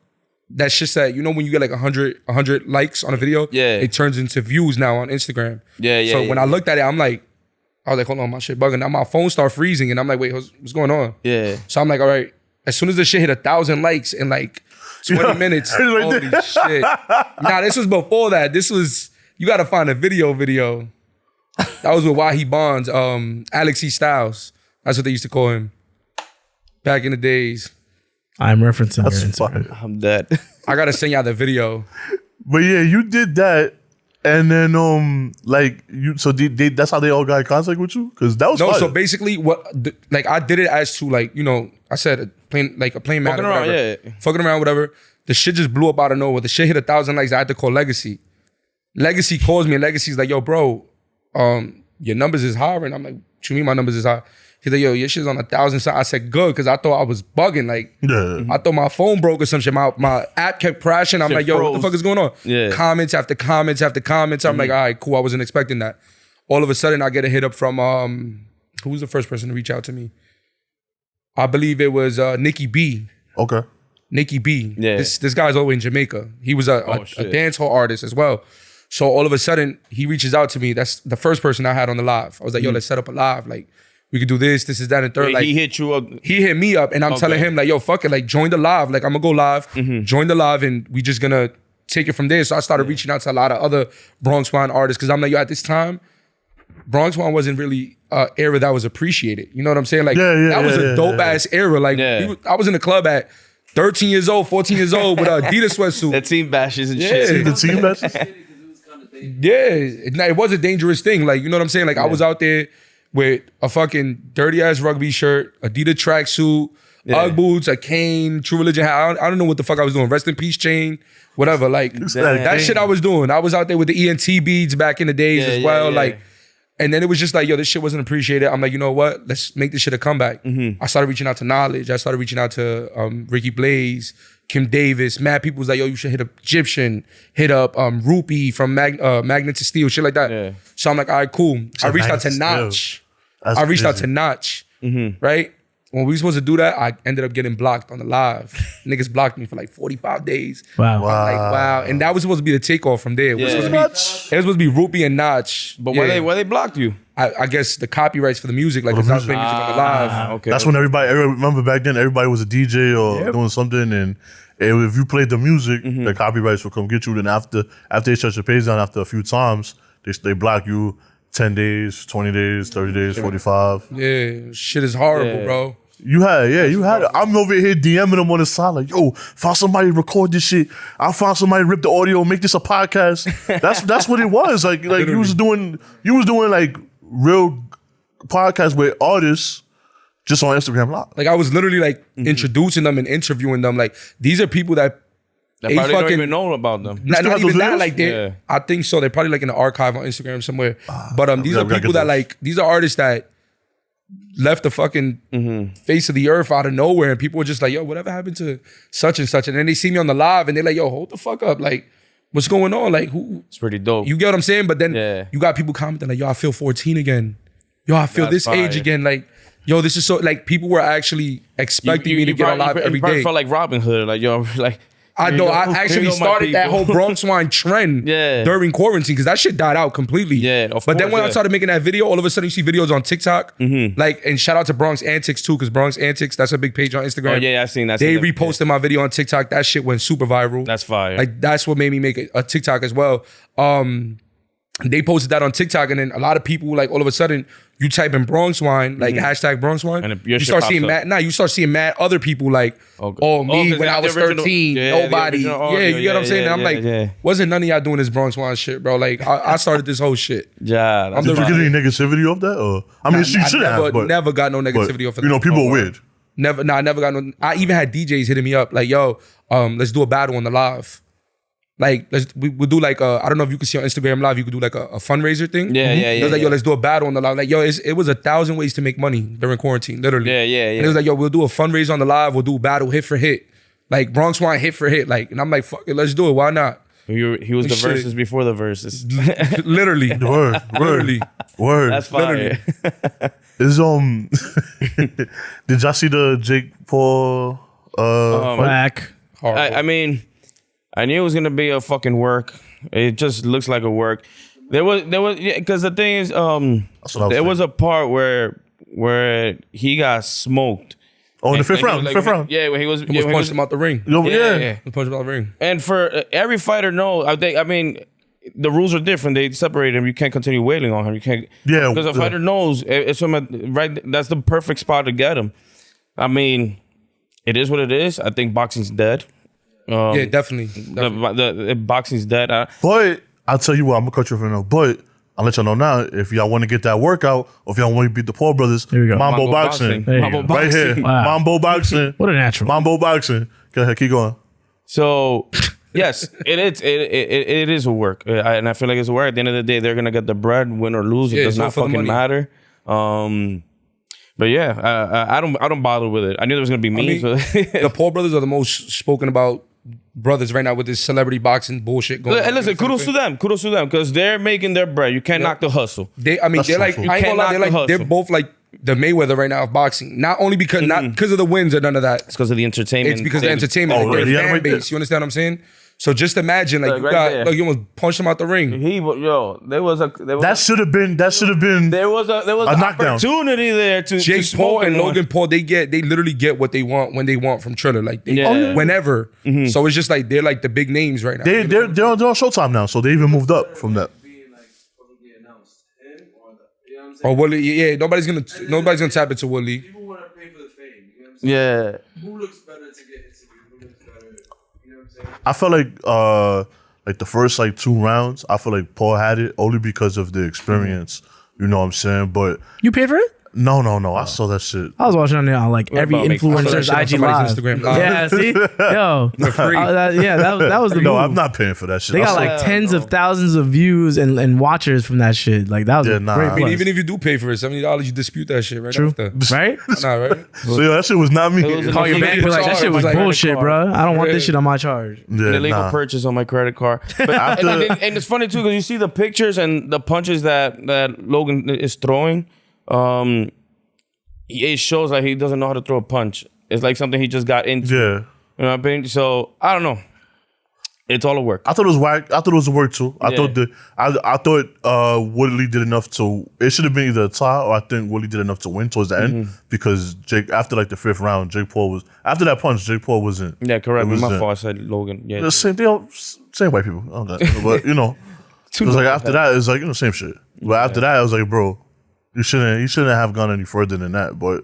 that shit said, you know when you get like 100 likes on a video, it turns into views now on Instagram. So when I looked at it, I was like, hold on, my shit bugging. Now my phone started freezing and I'm like, wait, what's going on? So I'm like, all right, as soon as the shit hit 1,000 likes in like 20 minutes, holy shit. Nah, this was before that. This was, you gotta find a video. That was with Wahi Bonds, Alex E. Styles. That's what they used to call him back in the days. I'm referencing your That's Instagram. fire. I'm dead. I gotta send y'all the video. But yeah, you did that, and then like you. So that's how they all got in contact with you, because that was No, fire. so basically, like I did it as to like, you know, I said a plain matter, Fucking around, whatever. Fucking around, whatever. The shit just blew up out of nowhere. The shit hit 1,000 likes. I had to call Legacy. Legacy calls me, and Legacy's like, "Yo, bro, your numbers is high." And I'm like, "What you mean my numbers is high?" He's like, "Yo, your shit's on 1,000." So I said, "Good," because I thought I was bugging. Like, I thought my phone broke or some shit. My app kept crashing. I'm Shit like, "Yo, froze. what the fuck is going on?" Comments after comments after comments. I'm like, "All right, cool." I wasn't expecting that. All of a sudden, I get a hit up from who was the first person to reach out to me? I believe it was Nikki B. Okay. Nikki B. Yeah. This guy's over in Jamaica. He was a dancehall artist as well. So all of a sudden, he reaches out to me. That's the first person I had on the live. I was like, "Yo, let's set up a live. Like, we could do this is that, and third." Wait, like he hit you up. He hit me up, and I'm telling him like, "Yo, fuck it, like join the live. Like I'm gonna go live, join the live, and we just gonna take it from there." So I started reaching out to a lot of other Bronx Wine artists because I'm like, yo, at this time, Bronx Wine wasn't really an era that was appreciated. You know what I'm saying? Like that was a dope ass era. Like I was in the club at 13 years old, 14 years old with an Adidas sweatsuit. The team bashes and shit. The team bashes. Yeah, it was a dangerous thing. Like, you know what I'm saying? Like, I was out there with a fucking dirty ass rugby shirt, Adidas tracksuit, Ugg boots, a cane, True Religion hat. I don't know what the fuck I was doing. Rest in peace chain, whatever. Like that shit I was doing. I was out there with the ENT beads back in the days as well. Like, and then it was just like, yo, this shit wasn't appreciated. I'm like, you know what? Let's make this shit a comeback. I started reaching out to Knowledge. I started reaching out to Ricky Blaze, Kim Davis. Mad people was like, yo, you should hit up Egyptian, hit up Rupee from Magnet to Steel, shit like that. So I'm like, all right, cool. I reached out to Notch. Right? When we were supposed to do that, I ended up getting blocked on the live. Niggas blocked me for like 45 days. Wow. I'm like, wow. And that was supposed to be the takeoff from there. It was supposed to be Rupee and Notch. But why they blocked you? I guess the copyrights for the music, like, because I was playing music on the live. Okay. That's when everybody remember back then, everybody was a DJ or doing something, and if you played the music, the copyrights would come get you. Then after they shut your page down after a few times, they block you 10 days, 20 days, 30 days, 45. Yeah, shit is horrible, bro. You had it. I'm over here DMing them on the side like, yo, found somebody to record this shit. I found somebody to rip the audio, make this a podcast. That's what it was. Like you was doing like real podcasts with artists just on Instagram Live. Like I was literally like introducing them and interviewing them. Like these are people that They probably don't even know about them. Not have even those that. videos? Like they, I think so. They're probably like in the archive on Instagram somewhere. But these are we gotta people get that those. like, these are artists that left the fucking face of the earth out of nowhere, and people were just like, yo, whatever happened to such and such? And then they see me on the live and they're like, yo, hold the fuck up. Like, what's going on? Like, who? It's pretty dope. You get what I'm saying? But then you got people commenting like, yo, I feel 14 again. Yo, I feel this age again. Like, yo, this is so, like, people were actually expecting me to get on live every day. Felt like Robin Hood, like, yo, like. I know. I actually started that whole Bronx Wine trend during quarantine because that shit died out completely. Yeah, but then when I started making that video, all of a sudden you see videos on TikTok. Like, and shout out to Bronx Antics too, because Bronx Antics, that's a big page on Instagram. Oh yeah, I've seen that. They reposted my video on TikTok. That shit went super viral. That's fire. Like, that's what made me make a TikTok as well. They posted that on TikTok, and then a lot of people, like, all of a sudden, you type in Bronx Wine, like hashtag Bronx Wine, and you start seeing you start seeing mad other people like, me when I was 13, nobody. You get what I'm saying? And I'm like, wasn't none of y'all doing this Bronx Wine shit, bro? Like, I started this whole shit. Yeah. Did you get any negativity off that? Or I mean, you should have, but never got no negativity off of that. You know, people are weird. I never got no. I even had DJs hitting me up like, yo, let's do a battle on the live. like we'll do like I don't know if you can see on Instagram Live, you could do like a fundraiser thing. Yeah. It was like, yo, let's do a battle on the live. Like, yo, it was 1,000 ways to make money during quarantine, literally. Yeah. And it was like, yo, we'll do a fundraiser on the live. We'll do a battle hit for hit, like Bronx Wine hit for hit. Like, and I'm like, fuck it, let's do it. Why not? He was the Shit. verses before the verses. Literally, Word. Word. That's fire. Is did y'all see the Jake Paul fight? Whack. I mean, I knew it was gonna be a fucking work. It just looks like a work. There was because the thing is, That's what I was there was a part where he got smoked. Oh, in the fifth And he round. was Fifth round. Yeah, when he was almost punched him out the ring. Yeah. He punched him out the ring. And for every fighter, I mean, the rules are different. They separate him. You can't continue wailing on him. You can't. Yeah, Because a fighter knows it's him right. That's the perfect spot to get him. I mean, it is what it is. I think boxing's dead. Yeah, definitely. The boxing's dead. But I'll tell you what, I'm gonna cut you off right now. But I'll let y'all know now, if y'all want to get that workout, or if y'all want to beat the Paul brothers, Here we go. Mamboboxing. There you go. Right here. Wow. Mamboboxing. What a natural. Mamboboxing. Go ahead, keep going. So yes, it is a work, and I feel like it's a work. At the end of the day, they're gonna get the bread, win or lose. It Yeah, does it's all not for the fucking money. matter. But yeah, I don't bother with it. I knew there was gonna be memes. The Paul brothers are the most spoken about brothers right now with this celebrity boxing bullshit going on. And listen, kudos to them, because they're making their bread. You can't knock the hustle. They're true, like, true. I ain't gonna lie, You cannot they're hustle. both like the Mayweather right now of boxing. Not only because not because of the wins or none of that. It's because of the entertainment. It's because of the entertainment, Oh, like, right. their Yeah, fan right there. base. You understand what I'm saying? So just imagine, like, Look, you right got, there. like, you almost punched him out the ring. There was That should have been. there was a an knockdown. opportunity there to Jake to Paul smoke and him. Logan Paul, they literally get what they want when they want from Triller, like they, Yeah. whenever. So it's just like they're like the big names right now. they're on Showtime now, so they even moved up from that. Or Willie, yeah, nobody's gonna tap into Willie. People want to pay for the fame. You know what I'm saying? Yeah. Who looks better to get interviewed? Who looks better? You know what I'm saying? I felt like the first like 2 rounds, I feel like Paul had it only because of the experience. You know what I'm saying? But You paid for it? no, I saw that shit. I was watching on like every about make- I saw that influencer's shit on IG somebody's live. Instagram live. Yeah, see, yo, free. that was the No, move. I'm not paying for that shit. They I got saw- like tens of thousands of views and watchers from that shit. Like that was Yeah, a nah. great I I mean, plus. even if you do pay for it, $70, you dispute that shit right True, after. right? Nah, right? so yeah, that shit was not me. It was Call your bank, be like that shit was Like, bullshit, credit bro. card. I don't want this shit on my charge. Yeah, An illegal nah. purchase on my credit card. But and it's funny too because you see the pictures and the punches that Logan is throwing. It shows like he doesn't know how to throw a punch. It's like something he just got into. Yeah. You know what I mean? So I don't know. It's all a work. I thought it was whack. I thought it was a work too. I thought Woodley did enough to. It should have been either a tie or I think Woodley did enough to win towards the end because Jake after like the 5th round, Jake Paul was after that punch. Jake Paul wasn't. Yeah, correct. it was, My fault. I said Logan. Yeah. The same thing. Same white people. I don't know, but you know, it was like after that, it's like same shit. But after that, I was like, bro, you shouldn't have gone any further than that. But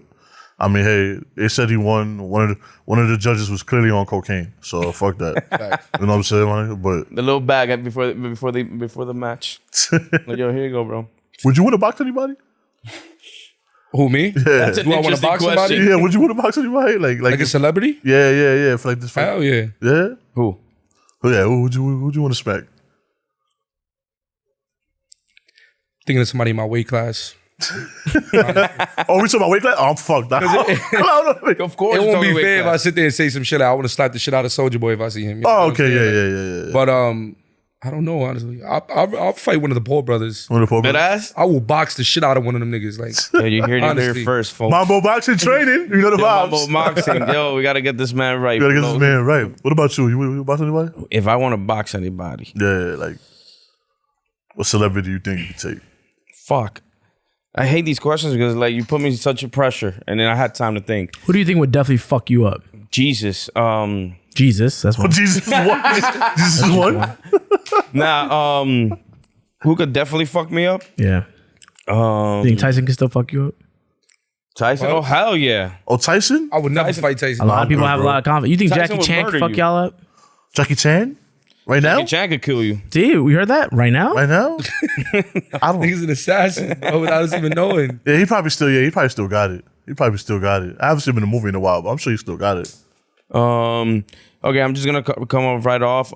I mean, hey, they said he won. One of the judges was clearly on cocaine, so fuck that. You know what I'm saying? Like, but The little bag before the match. Like, yo, here you go, bro. would you want to box anybody? Who, me? Yeah. That's an Do I want to interesting box question. somebody? Yeah, would you want to box anybody? Like a celebrity? Yeah. For like this fight. Hell yeah. Yeah. Who? Oh yeah. Who would you want to smack? Thinking of somebody in my weight class. Oh, we talking about weight class? Oh, I'm fucked. Of course. It won't be totally fair if I class. sit there and say some shit. I want to slap the shit out of Soulja Boy if I see him. You know Oh, what I'm okay. saying? Yeah. But I don't know, honestly. I'll fight one of the Paul brothers. One of the Paul Dead brothers. ass? I will box the shit out of one of them niggas. Like, Yeah, you heard it here Honestly. first, folks. Mambo boxing training. You know the vibes. Mamboboxing. Yo, we gotta get this man right. You gotta get bro. this man right. What about you? You box anybody? If I want to box anybody, Yeah, like what celebrity do you think you could take? fuck. I hate these questions because like you put me in such a pressure, and then I had time to think. Who do you think would definitely fuck you up? Jesus. Jesus, that's Oh, one. Jesus is one. Jesus is one. Now, who could definitely fuck me up? Yeah. You think Tyson can still fuck you up? Tyson. Oh hell yeah. Oh, Tyson? I would never fight Tyson. A lot of people have a lot of confidence. You think Tyson Jackie would Chan murder can fuck you. y'all up? Jackie Chan? Right now? Jackie Chan could kill you. Dude, we heard that right now? Right now? I don't. Nigga's an assassin, bro, without us even knowing. Yeah, he probably still got it. I haven't seen him in a movie in a while, but I'm sure he still got it. Okay, I'm just gonna come up right off.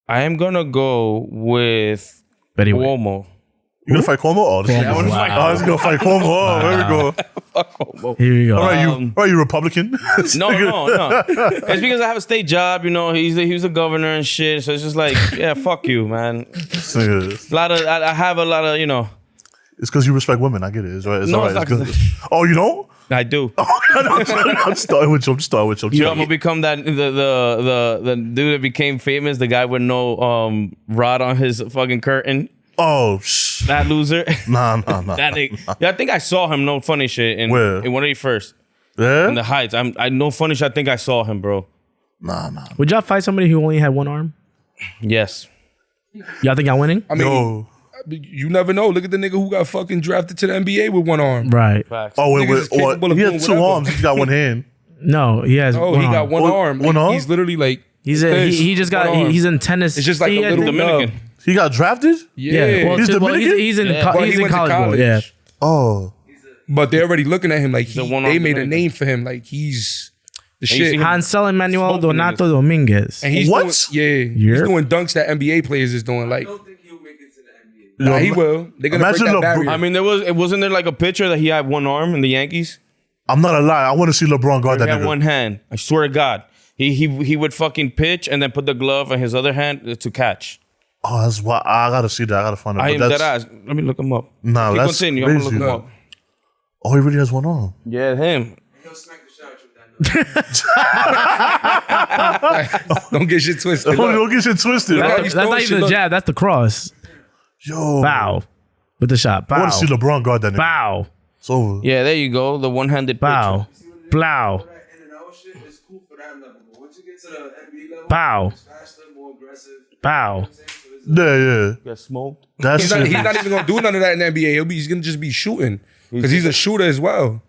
I am gonna go with Betty White. Cuomo. You gonna fight Cuomo? Oh, this shit. Cuomo, wow. Oh, he's gonna fight Cuomo. Oh, there we go. Fuck Cuomo. Here you go. All right, you Republican? No. It's because I have a state job. You know, he was a governor and shit. So it's just like, yeah, fuck you, man. I have a lot of, you know. It's because you respect women. I get it. It's right. It's No, all right. it's not. Oh, you don't? I do. I'm starting with you. You know, I'm gonna become that the dude that became famous, the guy with no rod on his fucking curtain. Oh, That loser. Nah. That nigga. Yeah, I think I saw him. No funny shit. In 181st. Yeah? In the Heights. I no funny shit. I think I saw him, bro. Nah. Would y'all fight somebody who only had one arm? Yes. Y'all think y'all winning? I mean, Yo. you never know. Look at the nigga who got fucking drafted to the NBA with one arm. Right. Facts. Oh, wait. Niggas is capable of He had doing two whatever. arms. He's got one hand. No, he has. Oh, one he got arm. one arm. One Like, arm? He's literally like He just got. one arm. He's in tennis. It's just like a little Dominican. nub. He got drafted? Yeah. Well, He's Dominican? he's in. Yeah. But He's he in went to college. Ball, yeah. Oh. But they're already looking at him like The one-armed they made a Dominican. name for him. Like he's the you shit. see him- Hansel Emmanuel Smoking Donato Dominguez. And he's What? doing, he's Yerrr. doing dunks that NBA players is doing. Like, I don't think he'll make it to the NBA. nah, he will. They're gonna break Imagine that barrier. I mean, wasn't there like a picture that he had one arm in the Yankees? I'm not a lie. I want to see LeBron guard He that had nigga. one hand. I swear to God. He would fucking pitch and then put the glove in his other hand to catch. Oh, that's why I gotta see that. I gotta find out. I But am that's- dead ass. Let me look him up. Nah, Keep that's continue. I'm gonna look crazy. him up. Oh, he really has one arm. Yeah, him. He'll smack the shit out you with that nose. Don't get shit twisted. Don't get shit twisted. Look, bro. he's That's throwing not shit, even the look. jab. That's the cross. Yo. Bow. With the shot. I Bow. want to see LeBron guard that nigga. Bow. It's over. Yeah, there you go. The one-handed Bow. Blow. That in and out shit is cool for that level. But once you get to the NBA level, Bow. it's faster, more aggressive. Bow. So it's Yeah. Get smoked. That's He's not even gonna do none of that in the NBA. He's gonna just be shooting because he's a shooter as well.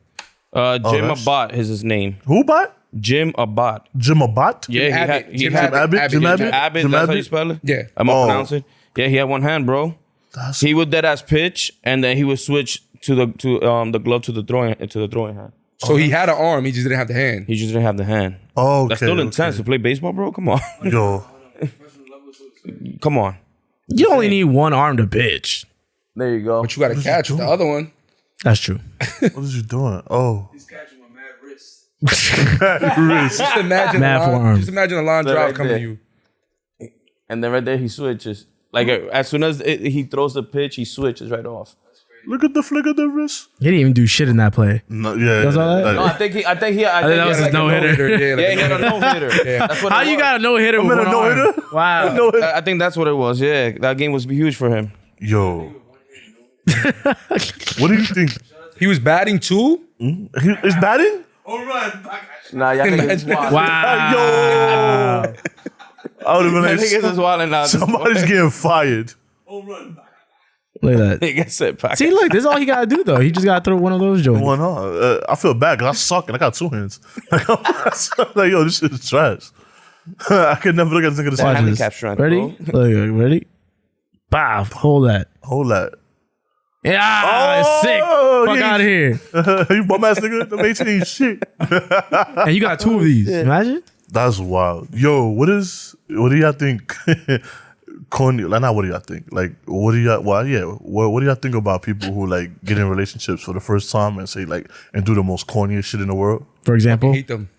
Jim that's- Abbott is his name. Who bot? Jim Abbott. Jim Abbott? Yeah, Jim had Abbott. Jim Abbott? Abbott. Jim That's how Abbott? you spell it. Yeah. I'm gonna Oh. pronounce it. Yeah, he had one hand, bro. That's He would dead ass pitch, and then he would switch to the glove to the throwing hand. So he had an arm. He just didn't have the hand. He just didn't have the hand. okay. That's still intense to play baseball, bro. Come on, Yo. come on. You only need one arm to bitch. There you go. But you got to catch with the other one. That's true. What is you doing? Oh. He's catching my mad wrist. Just imagine, Mad forearm. a line drive right coming there. to you. And then right there he switches. Like as soon as he throws the pitch, he switches right off. Look at the flick of the wrist. He didn't even do shit in that play. No, yeah. That's all that? No, I think that was he his had no-hitter. Yeah, like Yeah, he had a no hitter. That's what How it you was. got a no hitter with I'm in one a arm? no-hitter? Wow. No, it- I think that's what it was. Yeah, that game was huge for him. Yo. What do you think? He was batting too. Is batting? Home run. Back at you. Nah, y'all niggas is wild. Wow. Yo. I would have been Y'all like, niggas is wilding out. somebody's getting fired. Home run. Back at Look at that. Nigga said pack. See, look, this is all he got to do, though. He just got to throw one of those joints. Why not? I feel bad because I suck and I got two hands. Like, yo, this shit is trash. I could never look at this nigga this Watch way. handicap strength, Ready? bro. Look, ready? Bow. Hold that. Hold that. Yeah, it's sick. Oh, Fuck yeah. out of here. You bum ass nigga. Them 18 ain't shit. And you got two of these. Imagine. That's wild. Yo, what do y'all think? Corny, like, not what do y'all think? Like, what do y'all, well, yeah, what do y'all think about people who like get in relationships for the first time and say like, and do the most corniest shit in the world? For example, I hate them.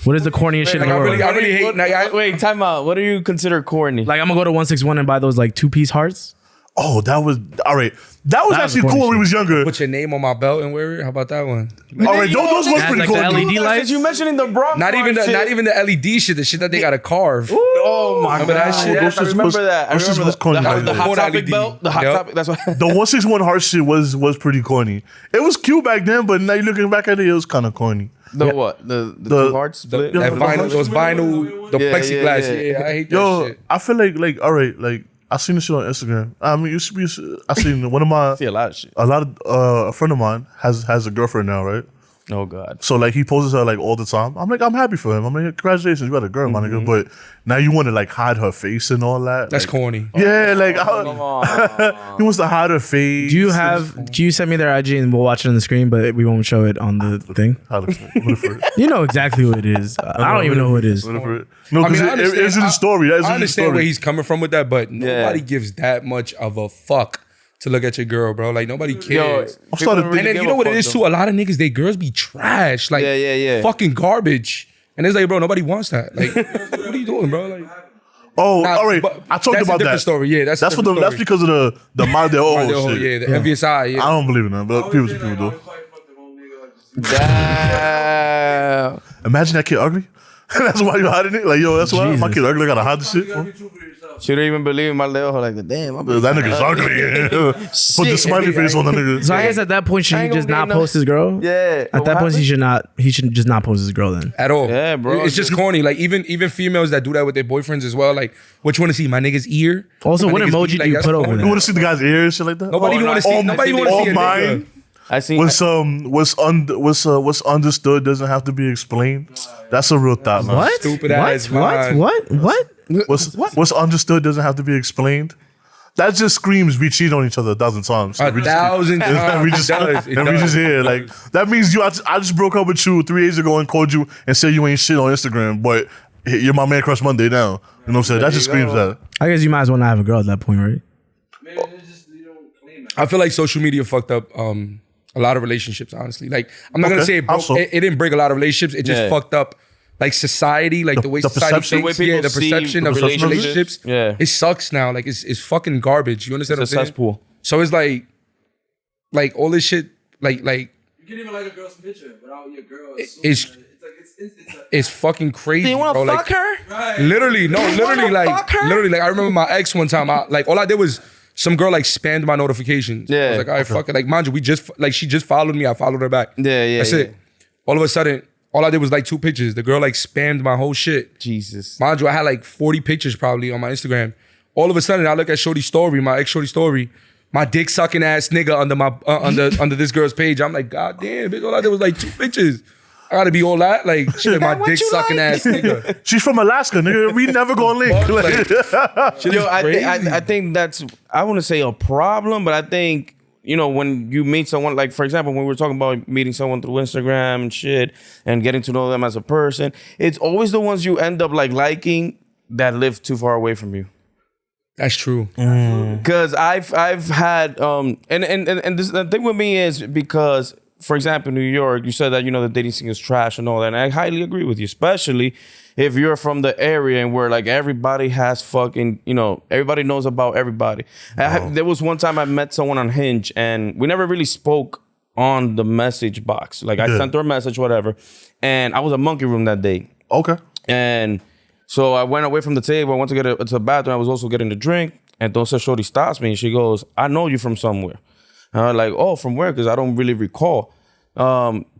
what is the corniest shit in Like, the I world? really hate. Like, Wait, time out. What do you consider corny? Like, I'm going to go to 161 and buy those like 2-piece hearts. Oh, that was, all right. That was That was actually corny cool when we shit. was younger. put your name on my belt and wear it. How about that one? All right, those was Has, pretty like, cool. the LED Since lights. you mentioning the Bronx, Not even the LED shit. The shit that they gotta carve. Oh my Remember god! that shit? Yes, I Those remember was- that. I those remember was that. corny. The hot Before the topic LED. belt. The hot Yep. topic. That's what. The 161 heart shit was pretty corny. It was cute back then, but now you looking back at it, it was kind of corny. The what? The The- two hearts split. That vinyl, those vinyl, the Yeah, plexiglass. yeah, yeah. Yeah, I hate that Yo, shit. I feel like, all right, like I seen this shit on Instagram. I mean, I seen one of my, See a lot of shit. a friend of mine has a girlfriend now, right? Oh God. So like he poses her like all the time. I'm like, I'm happy for him. I'm like, congratulations, you got a girl, my nigga. But now you want to like hide her face and all that. That's like, corny. Yeah, like Come on. he wants to hide her face. Do you send me their IG and we'll watch it on the screen, but we won't show it on the thing? You know exactly who it is. I don't even know who it is. No, because it's in the story. I understand where he's coming from with that, but nobody gives that much of a fuck to look at your girl, bro. Like nobody cares. Yo, and then you know what it is too? A lot of niggas, they girls be trash. Like fucking garbage. And it's like, bro, nobody wants that. Like, what are you doing, bro? Like, all right. I talked about that. Story. Yeah, that's because of the mal de ojo shit. Yeah, the envious eye. Yeah. I don't believe in that, but people do. Damn. Imagine that kid ugly. That's why you hiding it. Like, yo, that's why my kid ugly. I gotta hide the shit. She don't even believe in my little like damn. That nigga's ugly. Put the smiley face on the nigga. So I guess at that point should he just not post his girl? Yeah. At that point he should just not post his girl then. At all. Yeah, bro. It's just corny. Like even females that do that with their boyfriends as well. Like, what you want to see? My nigga's ear. Also, what emoji do you put over You that? want to see the guy's ears, shit like that? Nobody even want to see. Nobody want to see a nigga. I see. What's understood doesn't have to be explained. That's a real thought, man. What? Stupid ass mind. What? What's understood doesn't have to be explained. That just screams we cheat on each other 1,000 times. 1,000 times. We just here like that means I just broke up with you 3 days ago and called you and said you ain't shit on Instagram, but you're my man crush Monday now. You know what I'm saying? That just screams that. I guess you might as well not have a girl at that point, right? Man, it's just you don't claim it. I feel like social media fucked up a lot of relationships, honestly. Like, I'm not gonna say it broke, it didn't break a lot of relationships. It just fucked up like society, like the way society thinks. The perception of relationships. Yeah. It sucks now. Like it's fucking garbage. You understand what I'm saying? Cesspool. So it's like all this shit, like You can't even like a girl's picture without your girl. it's fucking crazy. Do you want to bro. fuck her? Right. Literally, fuck her? like I remember my ex one time. All I did was some girl like spammed my notifications. Yeah. I was like, all right, fuck it. Like, mind you, she just followed me. I followed her back. Yeah. That's it. All of a sudden, all I did was like 2 pictures. The girl like spammed my whole shit. Jesus. Mind you, I had like 40 pictures probably on my Instagram. All of a sudden, I look at Shorty's story, my ex Shorty's story. My dick sucking ass nigga under my under this girl's page. I'm like, God damn, bitch. All I did was like 2 pictures. I gotta be all that. Like, shit, my dick sucking ass nigga. She's from Alaska, nigga. We never gonna link. Yo, I think that's, I wouldn't say a problem, but I think, you know, when you meet someone, like, for example, when we were talking about meeting someone through Instagram and shit and getting to know them as a person, it's always the ones you end up, like, liking that live too far away from you. That's true. Because I've had, and this, the thing with me is because, for example, New York, you said that, you know, the dating scene is trash and all that, and I highly agree with you, especially if you're from the area and where, like, everybody has fucking, you know, everybody knows about everybody. There was one time I met someone on Hinge, and we never really spoke on the message box. Like, I sent her a message, whatever, and I was at Monkey Room that day. Okay. And so I went away from the table. I went to get to the bathroom. I was also getting a drink, and Don Shorty stops me, and she goes, I know you from somewhere. And I'm like, oh, from where? Because I don't really recall.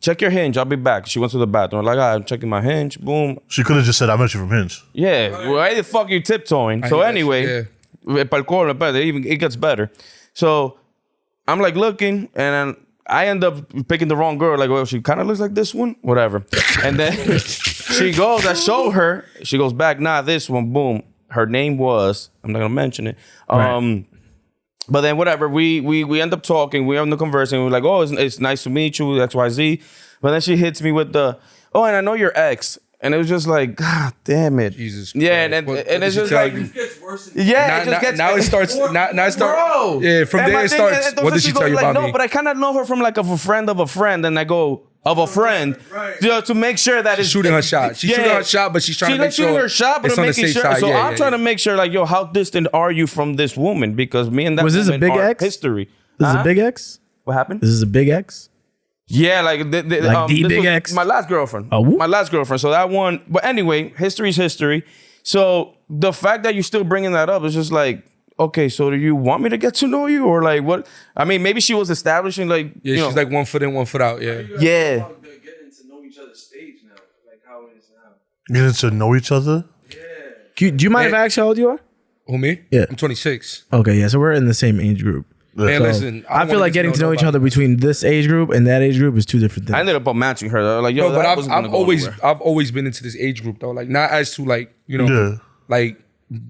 Check your Hinge. I'll be back. She went to the bathroom. I'm like, I'm checking my Hinge. Boom. She could have just said, I met you from Hinge. Yeah. Why the fuck you tiptoeing? So anyway, it gets better. So I'm like looking, and I end up picking the wrong girl. Like, well, she kind of looks like this one. Whatever. And then she goes, I show her. She goes back, nah, this one. Boom. Her name was, I'm not going to mention it. Right. But then whatever, we end up talking, we end up conversing. We're like, oh, it's nice to meet you, XYZ. But then she hits me with the, oh, and I know your ex. And it was just like, God damn it. Jesus Christ. Yeah, and it's just like, It gets worse. yeah, it just gets. now it starts. Now it starts. Bro. Yeah, from And there my it thing- starts. and What did she tell you about no, me? but I kind of know her from like a friend of a friend, and I go of a friend, Right. you know, to make sure that She's it's shooting her shot. She's shooting her shot, but she's trying to make sure shooting her shot, but it's on the making safe sure. side. So Yeah, I'm trying to make sure, like, yo, how distant are you from this woman? Because me and that Was this a woman big are X? history. This is a big X? What happened? This is a big X? Yeah, like the the this big was X? my last girlfriend. Oh, whoop. My last girlfriend. So that one. But anyway, history's history. So the fact that you're still bringing that up is just like, okay, so do you want me to get to know you, or like what? I mean, maybe she was establishing like, Yeah, you know, she's like 1 foot in, 1 foot out. Yeah. You guys Yeah. are getting to know each other's stage now, like how it is now. Getting to know each other. Do you mind if I ask you how old you are? Who, me? Yeah. I'm 26. Okay, yeah, so we're in the same age group. Man, So, listen, I feel like getting to know each other between this age group and that age group is two different things. I ended up matching her. Though. Like, yo, No, but that wasn't gonna I've go always anywhere. I've always been into this age group though. Like not as to like Yeah. like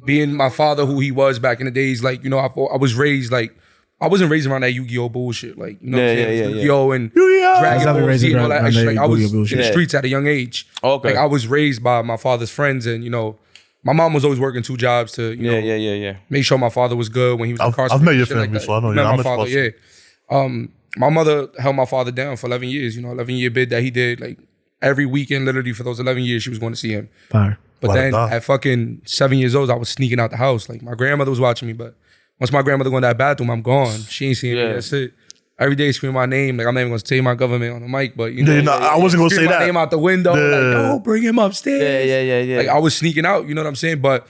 being my father who he was back in the days. Like I was raised like I wasn't raised around that Yu-Gi-Oh bullshit. Like what I'm saying? Yu-Gi-Oh and Dragon Definitely Ball raised Z and all around that extra. that Like I was Yu-Gi-Oh bullshit. in the streets at a young age. Okay. Like I was raised by my father's friends, and my mom was always working 2 jobs to Yeah. make sure my father was good when he was I've incarcerated. met your shit like family, that. so I know you. Met I'm my a father, trust. my mother held my father down for 11 years. 11-year bid that he did. Like every weekend, literally for those 11 years, she was going to see him. Fire. But Wow, then dog. at fucking 7 years old, I was sneaking out the house. Like my grandmother was watching me, but once my grandmother go in that bathroom, I'm gone. She ain't seeing me. Yeah. That's it. Every day scream my name. Like I'm not even gonna say my government on the mic, but I wasn't gonna scream say my that. name out the window. Yeah. Like, oh, bring him upstairs. Yeah. Like I was sneaking out. You know what I'm saying? But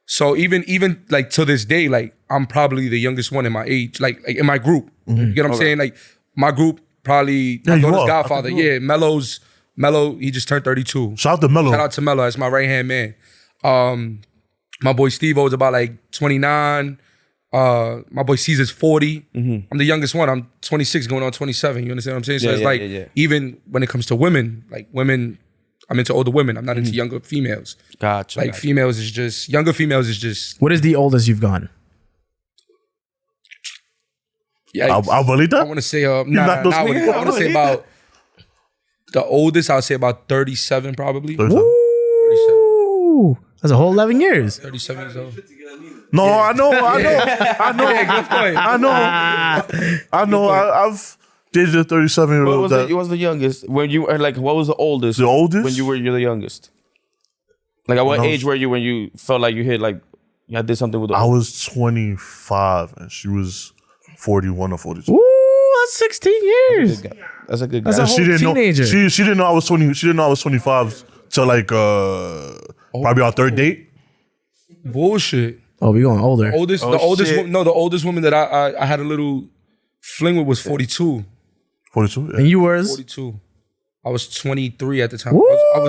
so even like to this day, like I'm probably the youngest one in my age, like in my group. You get what I'm saying? Like my group probably my you daughter's are. godfather. Yeah, Mello. He just turned 32. Shout out to Mello. Shout out to Mello. That's my right hand man. My boy Steve-O is about like 29. My boy Caesar's 40. I'm the youngest one. I'm 26 going on 27. You understand what I'm saying? So it's like even when it comes to women, like women, I'm into older women. I'm not into younger females. Gotcha. Like females is just younger females is just What is the oldest you've gone? Abuelita? I want to say not I those want niggas. to say about the oldest. I'll say about 37 probably. 37. Ooh, that's a whole 11 years. 37 years old. No, I know. I've dated a 37-year-old. What was the youngest? When you like, what was the oldest? The oldest? When you're the youngest. Like, at what I was- age were you when you felt like you hit like I did something with the I was 25 and she was 41 or 42. Ooh, that's 16 years. That's a good guy. That's a And whole teenager. She didn't know I was 20. She didn't know I was 25 till like probably our third date. Bullshit. Oh, we going older. The oldest woman that I had a little fling with was 42. 42. Yeah. And you were? 42. I was 23 at the time. Woo! I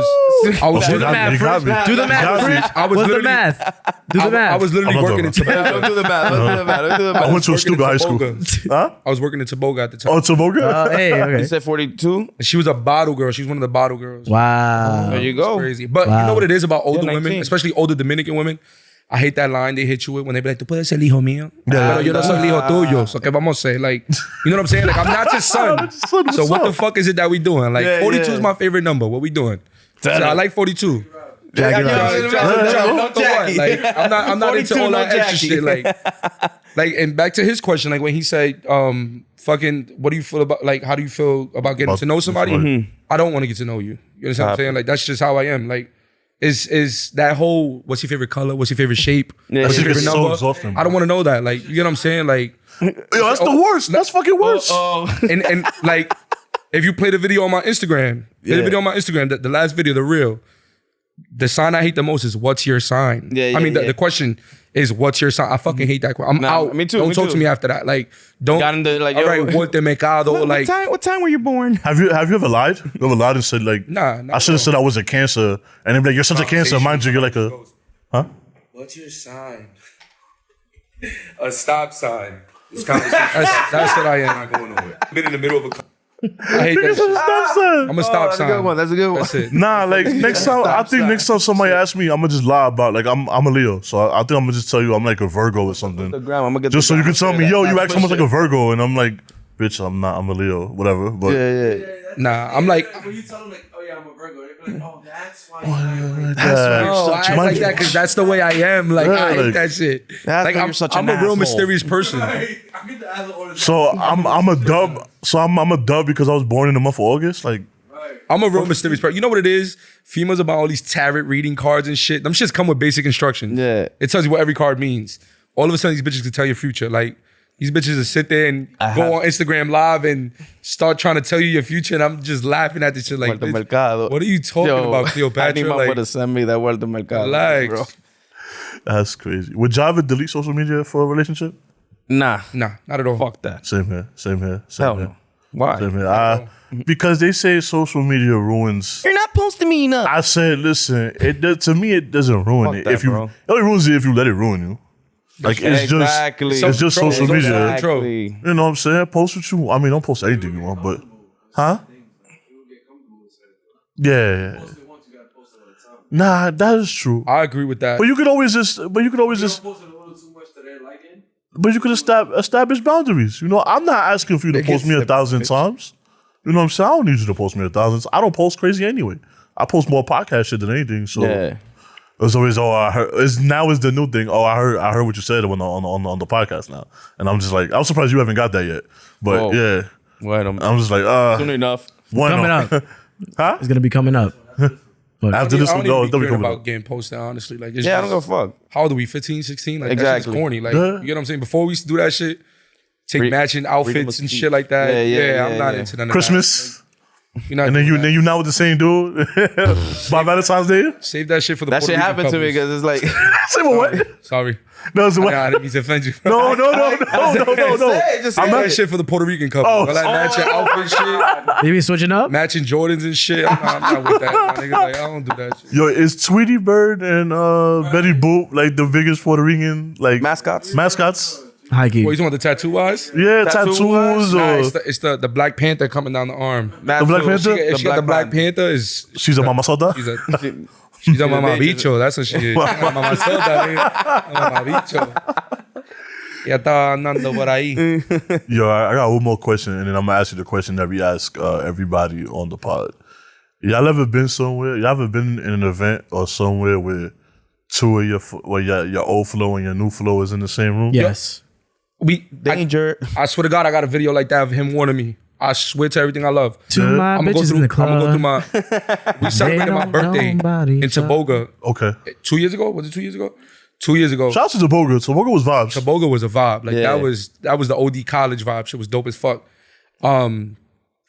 was Do the math, You got Fridge. me. Do the You math, got me. Fridge. I was What's the literally- math? Do the math. I was literally I'm not working in doing Tobago. do the math. Let's do the math. Let's do the math. I went to a working in Stuga high school. Toboga. Huh? I was working in Toboga at the time. Oh, Toboga? Hey, okay. You said 42. And she was a bottle girl. She was one of the bottle girls. Wow. There you go. Crazy. But you know what it is about older Yeah, women, 19. especially older Dominican women? I hate that line they hit you with when they be like, tú puedes ser el hijo mío. Yeah. Pero yo no soy el hijo tuyo. So, ¿qué vamos a hacer? Like, you know what I'm saying? Like, I'm not your son. Son, So what's what the up? fuck is it that we doing? Like, Yeah, 42 yeah. is my favorite number. What we doing? So I like 42. Jackie Like, Jackie. I'm not into 42, all that no extra Jackie. shit. Like, and back to his question, like when he said, fucking, what do you feel about, like, how do you feel about getting to know somebody? Mhm. I don't want to get to know you. You understand what I'm saying? Like, that's just how I am. Like, is that whole, what's your favorite color? What's your favorite shape? Yeah, What's yeah. your favorite It's so number? exhausting, I don't want to know that. Like, you get what I'm saying? Like, Yo, that's the worst. That's fucking worse. and like, if you play the video on my Instagram, the last video, the reel, the sign I hate the most is what's your sign? Yeah, I mean, yeah. the question is what's your sign? I fucking hate that question. I'm Nah, out. me too, Don't me talk too. to me after that. Like, don't. Got into, like, all yo, right, what the mercado? Like, What time were you born? Have you ever lied? You ever lied and said like, Nah, not I should have said I was a Cancer, and they'd be like, you're such a Cancer. Mind you, you're like a, huh? What's your sign? a stop sign. This conversation. That's what I am. Going nowhere. Been in the middle of a. I hate that shit. Stop sign. I'm a stop That's a sign. good one. That's a good one. That's it. Nah, like next time, I think next time somebody asks me, I'm gonna just lie about like I'm a Leo, so I think I'm gonna just tell you I'm like a Virgo or something, The gram. I'm gonna get just so the you can gram. tell me, yo, you act so much Push like a Virgo, and I'm like, bitch, I'm not, I'm a Leo, whatever. But Yeah. Nah, I'm like. When you tell them like, oh yeah, I'm a Virgo, they're like, oh, that's why. No, I act like that because that's the way I am. Like, I hate like- that shit. That's Like, why I'm, you're such I'm an a real asshole. mysterious person. I get the other order. so I'm a dub, so I'm a dub because I was born in the month of August, like. I'm a real mysterious person. You know what it is? Females about all these tarot reading cards and shit. Them shits come with basic instructions. Yeah. It tells you what every card means. All of a sudden, these bitches can tell your future. Like, these bitches will sit there and go on Instagram Live and start trying to tell you your future, and I'm just laughing at this shit like, Vuelta bitch, mercado. what are you talking about, I Cleopatra? need my Like, mother to send me that Vuelta mercado. relax. Bro. That's crazy. Would y'all ever delete social media for a relationship? Nah. Nah, not at all. Fuck that. Same here. Same here. Same Hell here. no. Why? Same here. Because they say social media ruins. You're not posting me enough. I said, listen, to me it doesn't ruin Fuck it. that, If you, bro. it only ruins it if you let it ruin you. Like it's Exactly. just it's just Control. social It's media. control. Exactly. You know what I'm saying? Post what you. I mean, don't post anything you want, but huh? Yeah. Nah, that is true. I agree with that. But you could always just. But you could establish boundaries. You know, I'm not asking for you to It post gets me the 1,000 times. You know what I'm saying? I don't need you to post me 1,000. I don't post crazy anyway. I post more podcast shit than anything. So Yeah. it's always I heard. Now is the new thing. I heard what you said on the podcast now, and I'm just like I'm surprised you haven't got that yet. But Whoa. yeah, Wait, I'm just like soon enough. one Coming off. up. Huh? It's gonna be coming up. But After this I one, don't no, even it'll be care coming about up. getting posted, honestly. Like, it's Yeah, I just, don't give a fuck. how old are we? 15, 16? Like, Exactly. that's just corny. Like, Yeah. you get what I'm saying? Before we used to do that shit, take Read- matching outfits and shit like that. Yeah, I'm not yeah. into none of Christmas, that. You're not and then doing that. you now with the same dude by Valentine's Day. Save that shit for the That Puerto shit Rican happened to me couples. because it's like. Say what? Sorry. No, it's I what? didn't mean to offend you. No. Just say I'm that it. shit for the Puerto Rican couple. Oh. All that matching outfit shit, maybe switching up. matching Jordans and shit. I'm not with that. My nigga, like, I don't do that shit. Yo, is Tweety Bird and Betty Boop like the biggest Puerto Rican like Mascots? Mascots? High key. What, you talking about the tattoo eyes? Yeah, Tattoo tattoos eyes? or Nah, it's the Black Panther coming down the arm. The Black Panther? If she got the Black Panther, is she's a mama soda. she's a mama bicho. That's what she is. Mama soda, nigga. Mama bicho. Ya estaba andando por ahí. Yo, I got one more question, and then I'm gonna ask you the question that we ask everybody on the pod. Y'all ever been somewhere? Y'all ever been in an event or somewhere where two of your old flow and your new flow is in the same room? Yes. Danger. I swear to God, I got a video like that of him warning me. I swear to everything I love. To my I'm gonna bitches in the club. I'm gonna go through we celebrated my don't birthday nobody in Toboga Okay. 2 years ago. Was it 2 years ago? 2 years ago. Shout out to Toboga. Toboga was vibes. Toboga was a vibe. Like Yeah. that was the OD college vibe. Shit was dope as fuck. I'm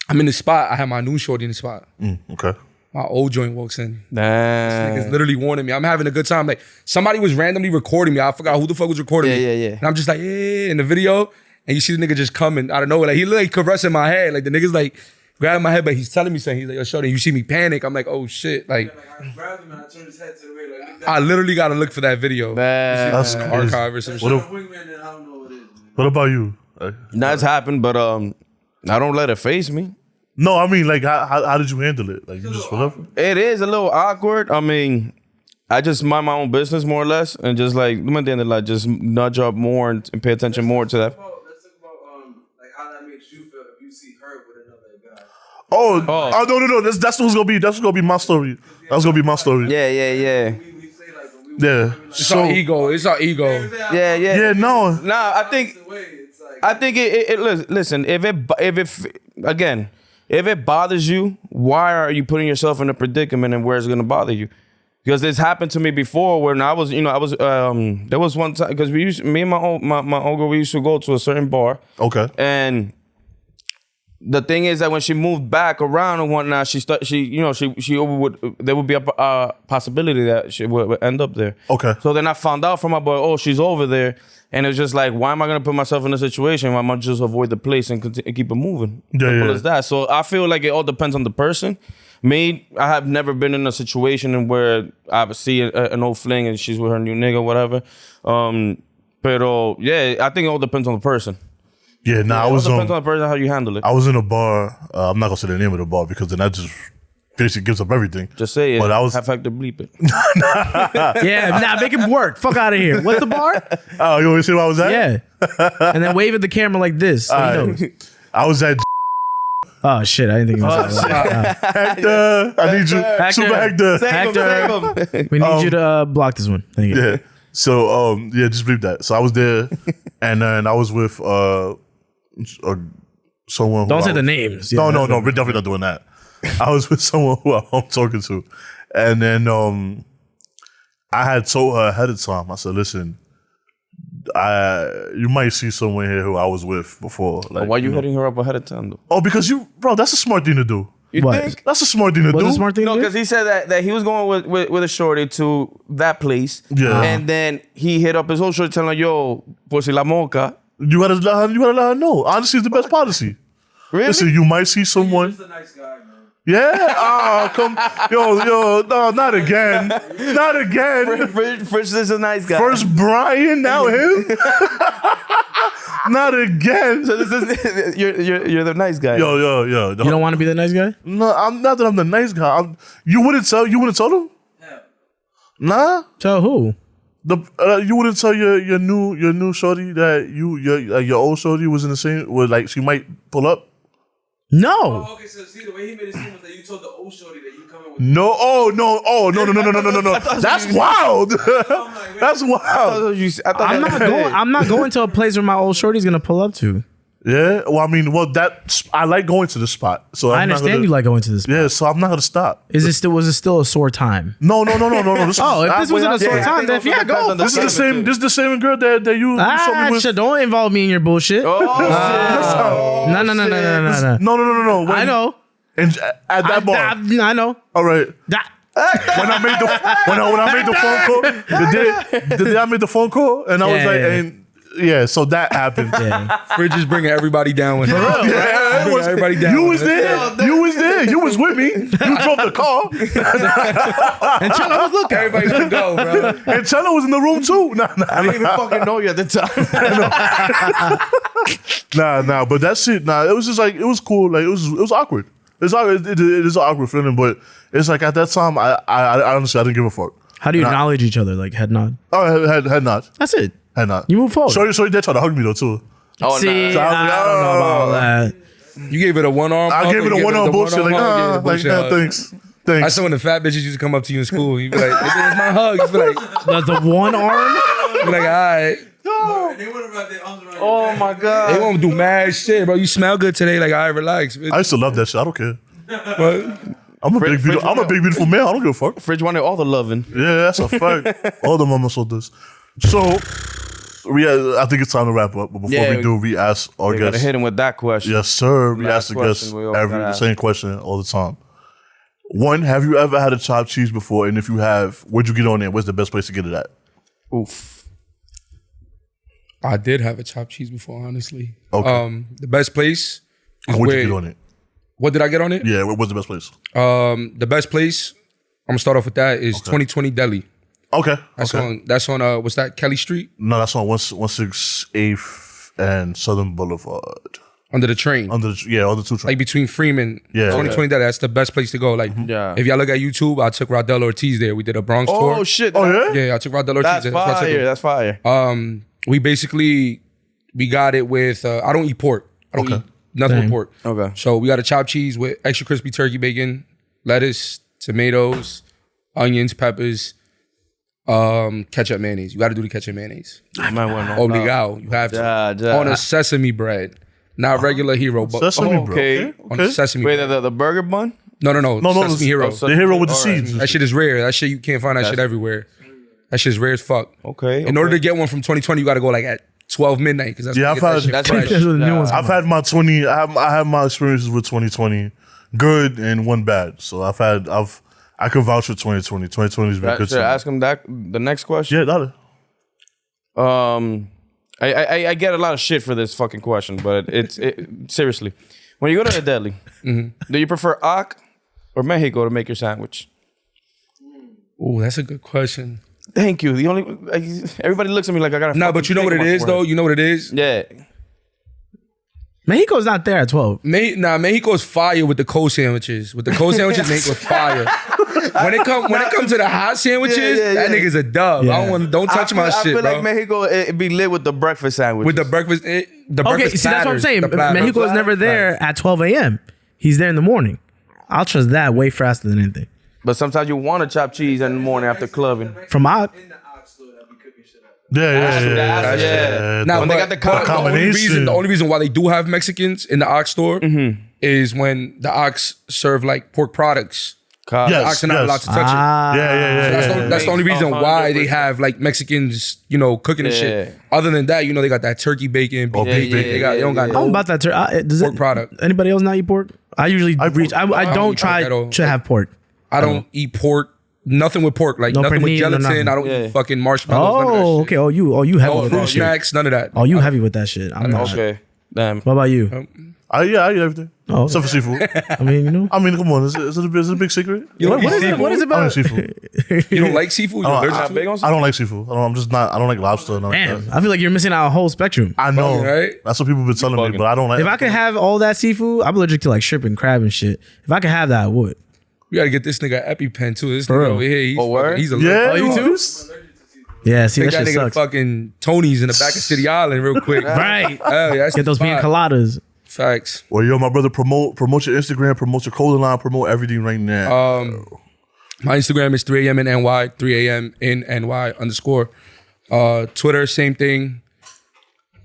in the spot. I had my new shorty in the spot. Okay. My old joint walks in. Damn. Niggas literally warning me. I'm having a good time. Like somebody was randomly recording me. I forgot who the fuck was recording me. Yeah. And I'm just like, yeah, in the video. And you see the nigga just coming out of nowhere. Like he like caressing my head. Like the nigga's like grabbing my head, but he's telling me something. He's like, yo, shorty, you see me panic. I'm like, oh shit. Like I grabbed him and I turned his head to the way like I literally gotta look for that video. That's Damn. crazy. Archive or some What shit. if- wingman and I don't know what it is. Man. What about you? That's happened, but I don't let it face me. No, I mean, like, how did you handle it? Like, you just whatever? It is a little awkward. I mean, I just mind my own business more or less, and just like at the end of the night, just nudge up more and pay attention more to that. Let's talk about like how that makes you feel if you see her with another guy. Oh, no. That's what's gonna be. That's gonna be my story. That's gonna be my story. Yeah. We say like when we Yeah. It's our ego. It's our ego. Yeah. Yeah. No. Nah, I think the way it's like I think listen, if it bothers you, why are you putting yourself in a predicament and where it's gonna bother you? Because this happened to me before when I was there was one time because me and my old girl, we used to go to a certain bar. Okay. And the thing is that when she moved back around and whatnot, there would be a possibility that she would end up there. Okay. So then I found out from my boy, oh, she's over there. And it's just like, why am I going to put myself in a situation where I'm going to just avoid the place and keep it moving? Simple as that. So I feel like it all depends on the person. Me, I have never been in a situation where I see an old fling and she's with her new nigga, whatever. Pero yeah, I think it all depends on the person. Yeah. Nah, It all depends on the person how you handle it. I was in a bar. I'm not gonna say the name of the bar because then that just basically gives up everything. Just say it. But I was. Have to bleep it. Yeah, nah, make him work. Fuck out of here. What's the bar? Oh, you want to see where I was at? Yeah. And then wave at the camera like this. So he knows. I was at Oh shit! I didn't think you were saying that. Hector. I need you, Hector. Super Hector. Hector. We need you to block this one. Thank you. Yeah. So yeah, just believe that. So I was there, and then I was with someone. Don't say the names. No, Yeah, we're definitely not doing that. I was with someone who I'm talking to, and then I had told her ahead of time. I said, "Listen, you might see someone here who I was with before." Like, Why you know. hitting her up ahead of time though? Oh, because bro, that's a smart thing to do. You What? think? That's a smart thing to What's do. a smart thing? No, to do? because he said that he was going with a shorty to that place. Yeah. And then he hit up his whole shorty telling her, yo, pues si la moca. You gotta let her know. Honesty is the best policy. Really? Listen, you might see someone. He's a nice guy, man. Yeah. Oh, come. Yo. No, not again. Not again. Fridge is a nice guy. First Brian, now him. Not again. So this is you're the nice guy. Yo. You don't want to be the nice guy? No, I'm not that I'm the nice guy. You wouldn't tell them? Yeah. Nah. Tell who? You wouldn't tell your new shorty that your old shorty was in the same, like she might pull up. No. Oh, okay, so see, the way he made it seem was that you told the old shorty that you coming with. No. No. That's wild. That's wild. I'm not going to a place where my old shorty's gonna pull up to. Yeah. Well, I mean, I like going to the spot. So I understand you like going to this. Yeah. So I'm not gonna stop. Was it still a sore time? No. If this wasn't a sore time, then yeah, go. This is the same. This is the same girl that you showed me with. Shit, don't involve me in your bullshit. Oh, No. No. I know. And at that bar. I know. All right. When I made the phone call, the day I made the phone call, and I was like, and yeah, so that happened. Yeah. Fridge is bringing everybody down with him. Yeah, Bringing everybody down. you was there. You was there. You was with me. You drove the car. And Chella was looking. Everybody should go, bro. And Chella was in the room too. I didn't even fucking know you at the time. Nah. But that shit, it was just like, it was cool. Like, it was awkward. It is an awkward feeling, but it's like at that time, I honestly, I didn't give a fuck. How do you acknowledge each other? Like head nod? Oh, head nod. That's it. Head nod. You move forward. Sorry, they tried to hug me though too. Oh, See, So I was I like, don't know about that. You gave it a one arm. I gave it a one-arm bullshit. Like, thanks. That's when the fat bitches used to come up to you in school. You'd be like, "It's my hug." You'd be like, The one arm? you'd be like, "All right." And they would have wrapped their arms around your Oh neck. my god. They won't do mad shit, bro. You smell good today. Like, all right, relax. I used to love that shit. I don't care. But I'm a big beautiful man. I don't give a fuck. Fridge wanted all the loving. Yeah, that's a fact. All the mamas saw this. So, I think it's time to wrap up. But before we ask our We gotta guests. hit him with that question. Yes, sir. We Last ask the guests question we all gotta the ask. same question all the time. One, have you ever had a chopped cheese before? And if you have, where'd you get on it? Where's the best place to get it at? Oof. I did have a chopped cheese before, honestly. Okay. The best place is Where'd where. you get on it? What did I get on it? Yeah, what's the best place? The best place. I'm gonna start off with that is 2020 Deli. Okay. That's okay. That's on. What's that? Kelly Street No, that's on 168th and Southern Boulevard. under the train. On the two trains. Like between Freeman, Yeah. 2020 Deli. That's the best place to go. Like, Yeah. if y'all look at YouTube, I took Rodell Ortiz there. We did a Bronx tour. Oh shit. Oh, yeah? Yeah, I took Rodell Ortiz That's there. That's what I took fire. him. That's fire. We basically got it with. I don't eat pork. I don't eat nothing with pork. Okay. So we got a chopped cheese with extra crispy turkey bacon, lettuce, tomatoes, onions, peppers, ketchup, mayonnaise. You got to do the ketchup, mayonnaise. Obligado. You have to. Yeah. On a sesame bread, not regular hero, but Sesame, bro. Okay. on a sesame Wait, bread. the burger bun? No, No, sesame hero. the hero with the seeds. That shit is rare. That shit you can't find that shit everywhere. That shit's rare as fuck. Okay. In order to get one from 2020, you got to go like at 12 midnight because that's Yeah, when you I've get that shit That's fresh. right. That's what the new ones I've had my 20. I have my experiences with 2020, good and one bad. So I could vouch for 2020. 2020 has been good. Should I ask him the next question? Yeah, that. I get a lot of shit for this fucking question, but seriously. When you go to the deli, do you prefer Ac or Mexico to make your sandwich? Ooh, that's a good question. Thank you. Everybody looks at me like I got. Nah, but you know what it is though. You know what it is. Yeah. Mexico's not there at 12. Mexico's fire with the cold sandwiches. With the cold sandwiches, Mexico's fire. When it comes to the hot sandwiches, that nigga's a dub. Yeah. Don't touch my shit, I feel bro. like Mexico it be lit with the breakfast sandwich. With the breakfast, Okay, breakfast see, that's what I'm platters, saying. the platters. Mexico is never there at 12 a.m. He's there in the morning. I'll trust that way faster than anything. But sometimes you want to chop cheese in the morning after clubbing. From Ock. In the ox store that be cooking shit up. Yeah. Nah, When they got the combination. the only reason why they do have Mexicans in the Ox store is when the Ox serve like pork products. Yes, The Ox are not allowed to touch it. Yeah. That's the only reason why they have like Mexicans, cooking and shit. Other than that, they got that turkey bacon. Beef bacon. They don't got I'm no about that. pork product. Anybody else not eat pork? I usually I don't eat try pork at all. to have pork. I don't eat pork. Nothing with pork. Like No nothing with pernil, no gelatin. nothing. I don't eat fucking marshmallows. none of that Oh, shit. okay. You heavy No with fruit that shit. snacks. None of that. Oh, you heavy with that shit. I'm not. Okay. Damn. What about you? I eat everything. Oh, except for seafood. I mean, you know. I mean, come on. Is it a big secret? What is it? What is it I don't about? eat seafood. You don't like seafood? You're allergic to it? I don't like seafood. I'm just not. I don't like lobster. And all Damn, that. I feel like you're missing out a whole spectrum. I know. Bugging, right? That's what people been telling me, bugging. but I don't like. If I could have all that seafood, I'm allergic to like shrimp and crab and shit. If I could have that, I would. We gotta get this nigga an EpiPen too. This For nigga real. over here, word? he's a yeah, you too? Yeah, see, Take that that shit nigga sucks. to fucking Tony's in the back of City Island real quick. Right. Hell yeah, that's Get those the pina spot. coladas. Facts. Well, yo, my brother, promote your Instagram, promote your clothing line, promote everything right now. My Instagram is 3am in NY, 3am in NY _. Twitter, same thing.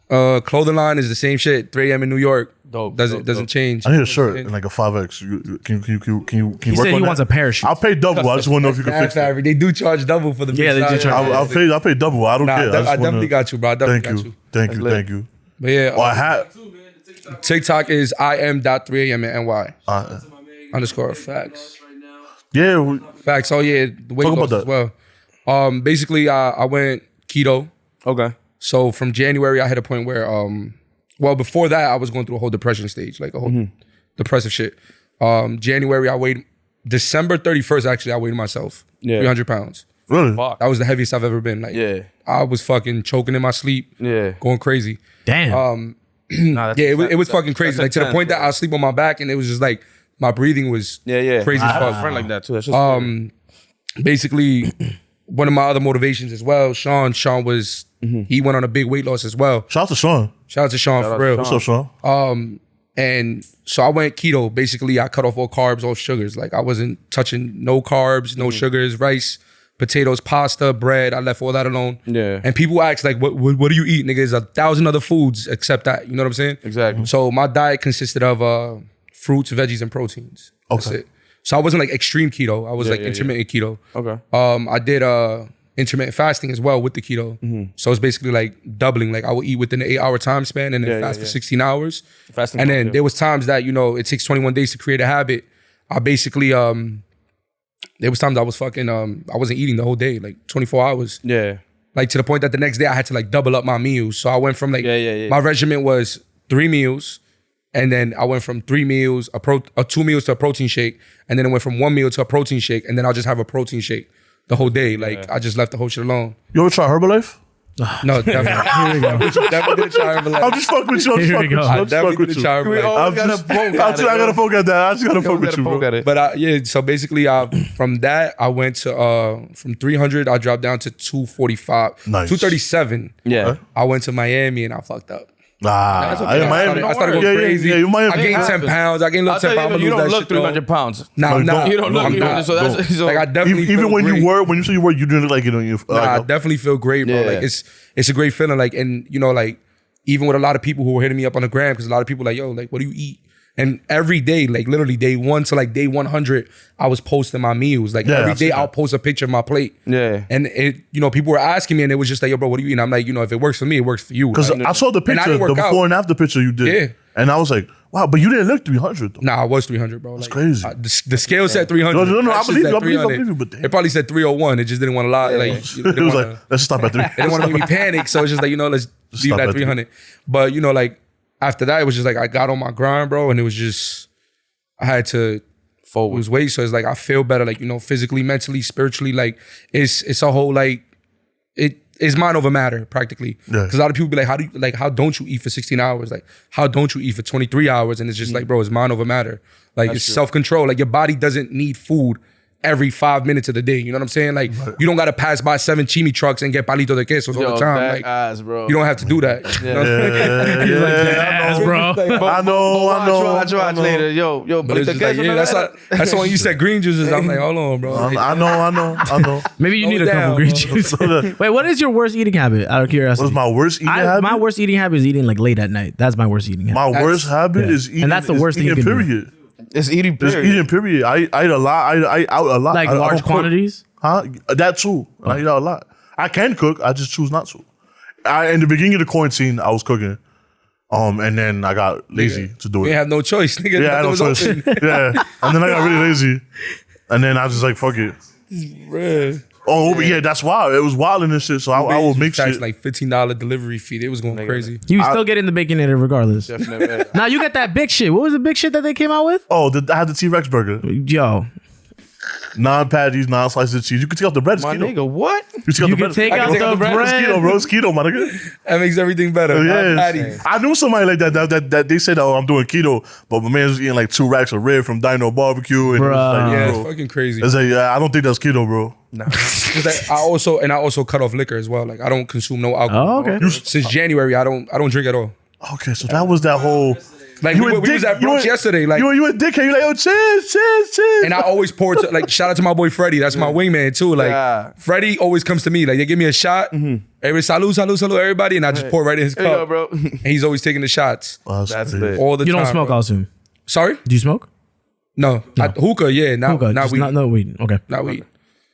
Clothing line is the same shit. 3am in New York. Dope, Doesn't change. I need a shirt in like a 5X. Can you He work said on he that? wants a parachute. I'll pay double. I just want to know if you can Mad fix that. fabric. They do charge double for the Yeah, they do big size. charge- I'll pay double. I don't Nah, care. I just definitely wanna- got you, bro. I definitely got you. Thank you. But yeah, Oh, I had. TikTok is im.3am in NY _ facts. Yeah, Facts. Oh yeah, the weight Talk loss about as well. Basically, I went keto. Okay. So from January, I hit a point where, before that, I was going through a whole depression stage, like a whole depressive shit. January, I weighed, December 31st, actually, I weighed myself 300 pounds. really. Fuck. That was the heaviest I've ever been. Like, Yeah. I was fucking choking in my sleep, Yeah. going crazy. Damn. Nah, that's Yeah, it was intense. fucking crazy. That's Like to the intense, point that bro. I sleep on my back, and it was just like my breathing was Yeah. crazy I as have a fuck. friend like that too. That's just Basically, one of my other motivations as well, Sean was, he went on a big weight loss as well. Shout out to Sean. Shout out to Sean for real. What's up, Sean? And so I went keto. Basically, I cut off all carbs, all sugars. Like I wasn't touching no carbs, no sugars, rice, potatoes, pasta, bread. I left all that alone. Yeah. And people ask like, what do you eat? Nigga, there's 1,000 other foods except that. You know what I'm saying? Exactly. So my diet consisted of fruits, veggies, and proteins. That's Okay. it. So I wasn't like extreme keto. I was like yeah. intermittent keto. Okay. I did intermittent fasting as well with the keto. So it's basically like doubling. Like I would eat within an 8-hour time span and then fast for 16 hours. Fasting And helps, then yeah. there was times that, you know, it takes 21 days to create a habit. I basically, there was times I was fucking, I wasn't eating the whole day, like 24 hours. Yeah. Like to the point that the next day I had to like double up my meals. So I went from like, Yeah. my regimen was 3 meals. And then I went from 3 meals, 2 meals to a protein shake. And then it went from 1 meal to a protein shake. And then I'll just have a protein shake the whole day. Like I just left the whole shit alone. You ever try Herbalife? No, definitely. Definitely did try Herbalife. I'm just fucking with you. I'm just Here we fucking go. with you. I I'm just definitely fucking did with try you. Herbalife. I'm just- I gotta poke at that. I just gotta fuck with you, bro. But so basically, from that, I went to from 300, I dropped down to 245, Nice. 237. Yeah. I went to Miami and I fucked up. Nah, I started going yeah, crazy. Yeah, you might I gained 10 pounds. I gained a I'll little 10 tell pounds. you, you I'm don't gonna lose look that shit, 300 pounds. Nah, No, nah. You don't look I'm 300. not. So that's so, Like I definitely Even feel when great. you were, when you say you were, you didn't look like you know you. I definitely feel great, bro. Yeah. Like it's a great feeling. Like, and you know, like even with a lot of people who were hitting me up on the gram, because a lot of people like, yo, like, what do you eat? And every day, like literally day 1 to like day 100, I was posting my meals. Like Yeah, every I've seen day I'll post a picture of my plate. Yeah. And it, you know, people were asking me and it was just like, yo, bro, what do you eat? And I'm like, you know, if it works for me, it works for you. Because Like, I saw the And I picture, didn't the work out. before and after picture you did. Yeah. And I was like, wow, but you didn't look 300 though. Nah, I was 300, bro. That's crazy. The scale said 300. No, That I shit believe said you, I believe 300. you, but damn. It probably said 301. It just didn't want to lie. Like, It was like, let's just stop at 3. they didn't want to make me panic. So it's just like, you know, let's leave stop that at 300. But, you know, like after that, it was just like I got on my grind, bro. And it was just, I had to lose weight. So it's like I feel better, like, you know, physically, mentally, spiritually. Like it's a whole like, it's mind over matter practically. Yeah. Because a lot of people be like, how don't you eat for 16 hours? Like, how don't you eat for 23 hours? And it's just like, bro, it's mind over matter. Like it's self-control. Like your body doesn't need food every 5 minutes of the day. You know what I'm saying? Like you don't got to pass by 7 chimi trucks and get palito de quesos all the time. Like ass, bro. you don't have to do that. You know what I'm saying? Yes, bro. I know. Watch later. Yo, But it's just like, yeah, that's when you said green juices. I'm like, hold on, bro. I know. Maybe you need a Slow couple down, green bro. juices. Wait, what is your worst eating habit? Out of curiosity. What's my worst eating habit? My worst eating habit is eating like late at night. That's my worst eating habit. My worst habit yeah. is eating. And that's the is worst thing you eating, can do. period. It's eating It's period. eating, period. I eat a lot. I eat out a lot. Like I large don't cook. quantities? Huh? That too. I eat out a lot. I can cook. I just choose not to. In the beginning of the quarantine, I was cooking. And then I got lazy to do You it. ain't have no choice, nigga. Yeah, I had no The door was choice. open. Yeah. And then I got really lazy. And then I was just like, fuck it. Bruh. Oh, but yeah, that's wild. It was wild in this shit. So I will make charged shit. like $15 delivery fee. It was going crazy. You still getting the Baconator regardless. Definitely. Now you got that big shit. What was the big shit that they came out with? Oh, I had the T-Rex burger. Yo, 9 patties, 9 slices of cheese. You can take off the bread. It's My keto. nigga, what? You can take out the bread. It's keto, bro. It's keto, my nigga. That makes everything better. Yes. I knew somebody like that they said, oh, I'm doing keto, but my man was eating like 2 racks of rib from Dino Barbecue. And it was like, Yeah, bro. it's fucking crazy. It's like, I don't think that's keto, bro. Nah. I also cut off liquor as well. Like I don't consume no alcohol. Oh, okay. Since January, I don't drink at all. Okay, so that was that whole. Like we was at brunch yesterday. Like you a dickhead. You like, oh, cheers. and I always pour like shout out to my boy Freddie. That's my wingman too. Like Yeah. Freddie always comes to me. Like they give me a shot. Every salud, everybody, and I just pour right in his cup. Yo, bro. And he's always taking the shots That's lit. all the you time. don't smoke, bro. I assume. Sorry? Do you smoke? No. Hookah, yeah. Not Just weed. no weed. Okay. Not weed.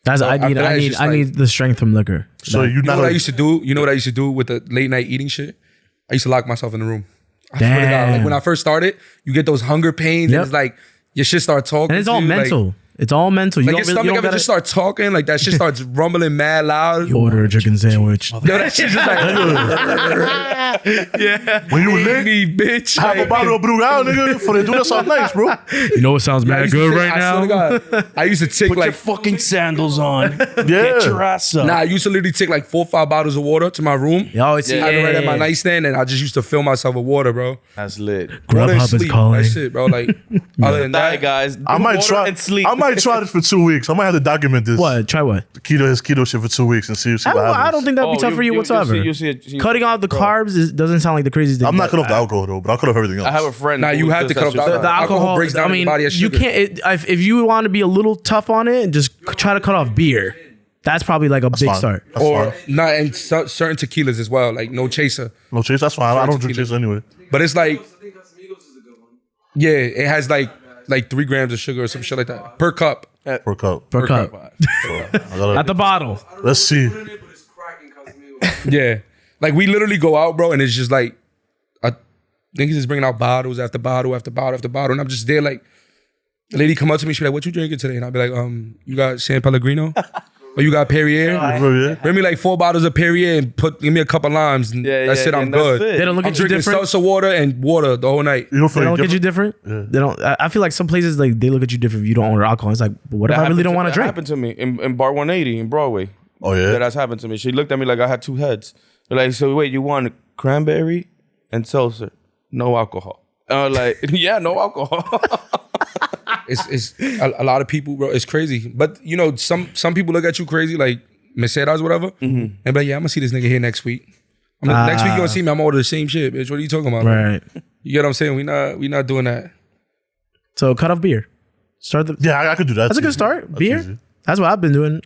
That's I after that, it's just I like- need the strength from liquor. So you You know not what I a, used to do? You know what I used to do with the late night eating shit? I used to lock myself in the room. I swear to God, like when I first started, you get those hunger pains, Yep. and it's like your shit start talking. And it's all to you, mental. Like, It's all mental. You your don't really, stomach you don't ever gotta just start talking, like that shit starts rumbling mad loud. you order a chicken sandwich. Yo, that shit's just like, yeah. when you Eat lit, me, bitch. have a Like, bottle of Brugal, nigga, for they do that something nice, bro. You know what sounds I mad used to good take- right I swear now? to God, I used to take Put your like fucking sandals on. Yeah. Get your ass up. Nah, I used to literally take like 4 or 5 bottles of water to my room. Yo, it's I had it right at my nightstand, and I just used to fill myself with water, bro. That's lit. Water and Grubhub is sleep. calling. That's it, bro. Like, other than Die, that, guys. I might Water try. and sleep. I might try this for 2 weeks. I might have to document this. What? Try what? His keto shit for 2 weeks and see what happens. I don't think that'd be tough for you whatsoever. You see it, Cutting off the carbs doesn't sound like the craziest thing. I'm not but cut off the alcohol though, but I'll cut off everything else. I have a friend. Nah, who you have does to that cut off shit. the the alcohol breaks down I mean, the body as you sugar. can't. If you want to be a little tough on it, just try to cut off beer. That's probably like a big fine. start. That's Or fine. not, and certain tequilas as well, like no chaser. No chase. That's fine. I don't drink chase anyway. But it's like, I think Casamigos is a good one. yeah, it has like 3 grams of sugar or some shit like that per cup. Per cup. Per cup. I gotta- At the bottle. Let's see. Put it in, but it's cracking Casamigos. Yeah, like we literally go out, bro, and it's just like, I think he's just bringing out bottles after bottle after bottle after bottle, and I'm just there like, the lady come up to me, she be like, "What you drinking today?" And I'll be like, "You got San Pellegrino, or you got Perrier? Bro, yeah. Bring me like 4 bottles of Perrier and give me a couple limes, and that's it. I'm that's good." it. They don't look I'm at you drinking different. seltzer water and water the whole night. You don't They feel don't look at you different? different. They don't. I feel like some places like they look at you different if you don't order alcohol. It's like, but what if I really don't want to That drink? happened to me in Bar 180 in Broadway. Oh yeah. That's happened to me. She looked at me like I had 2 heads. They're like, so wait, you want cranberry and seltzer? No alcohol. I was like, yeah, no alcohol. It's a lot of people, bro. It's crazy, but you know, some people look at you crazy, like Mercedes, whatever, and be like, "Yeah, I'm gonna see this nigga here next week. Next week you gonna see me. I'm order the same shit, bitch. What are you talking about? Right. You get what I'm saying? We not doing that. So cut off beer. Start the. Yeah, I could do that. That's a too. good start. That's Beer. easy. That's what I've been doing.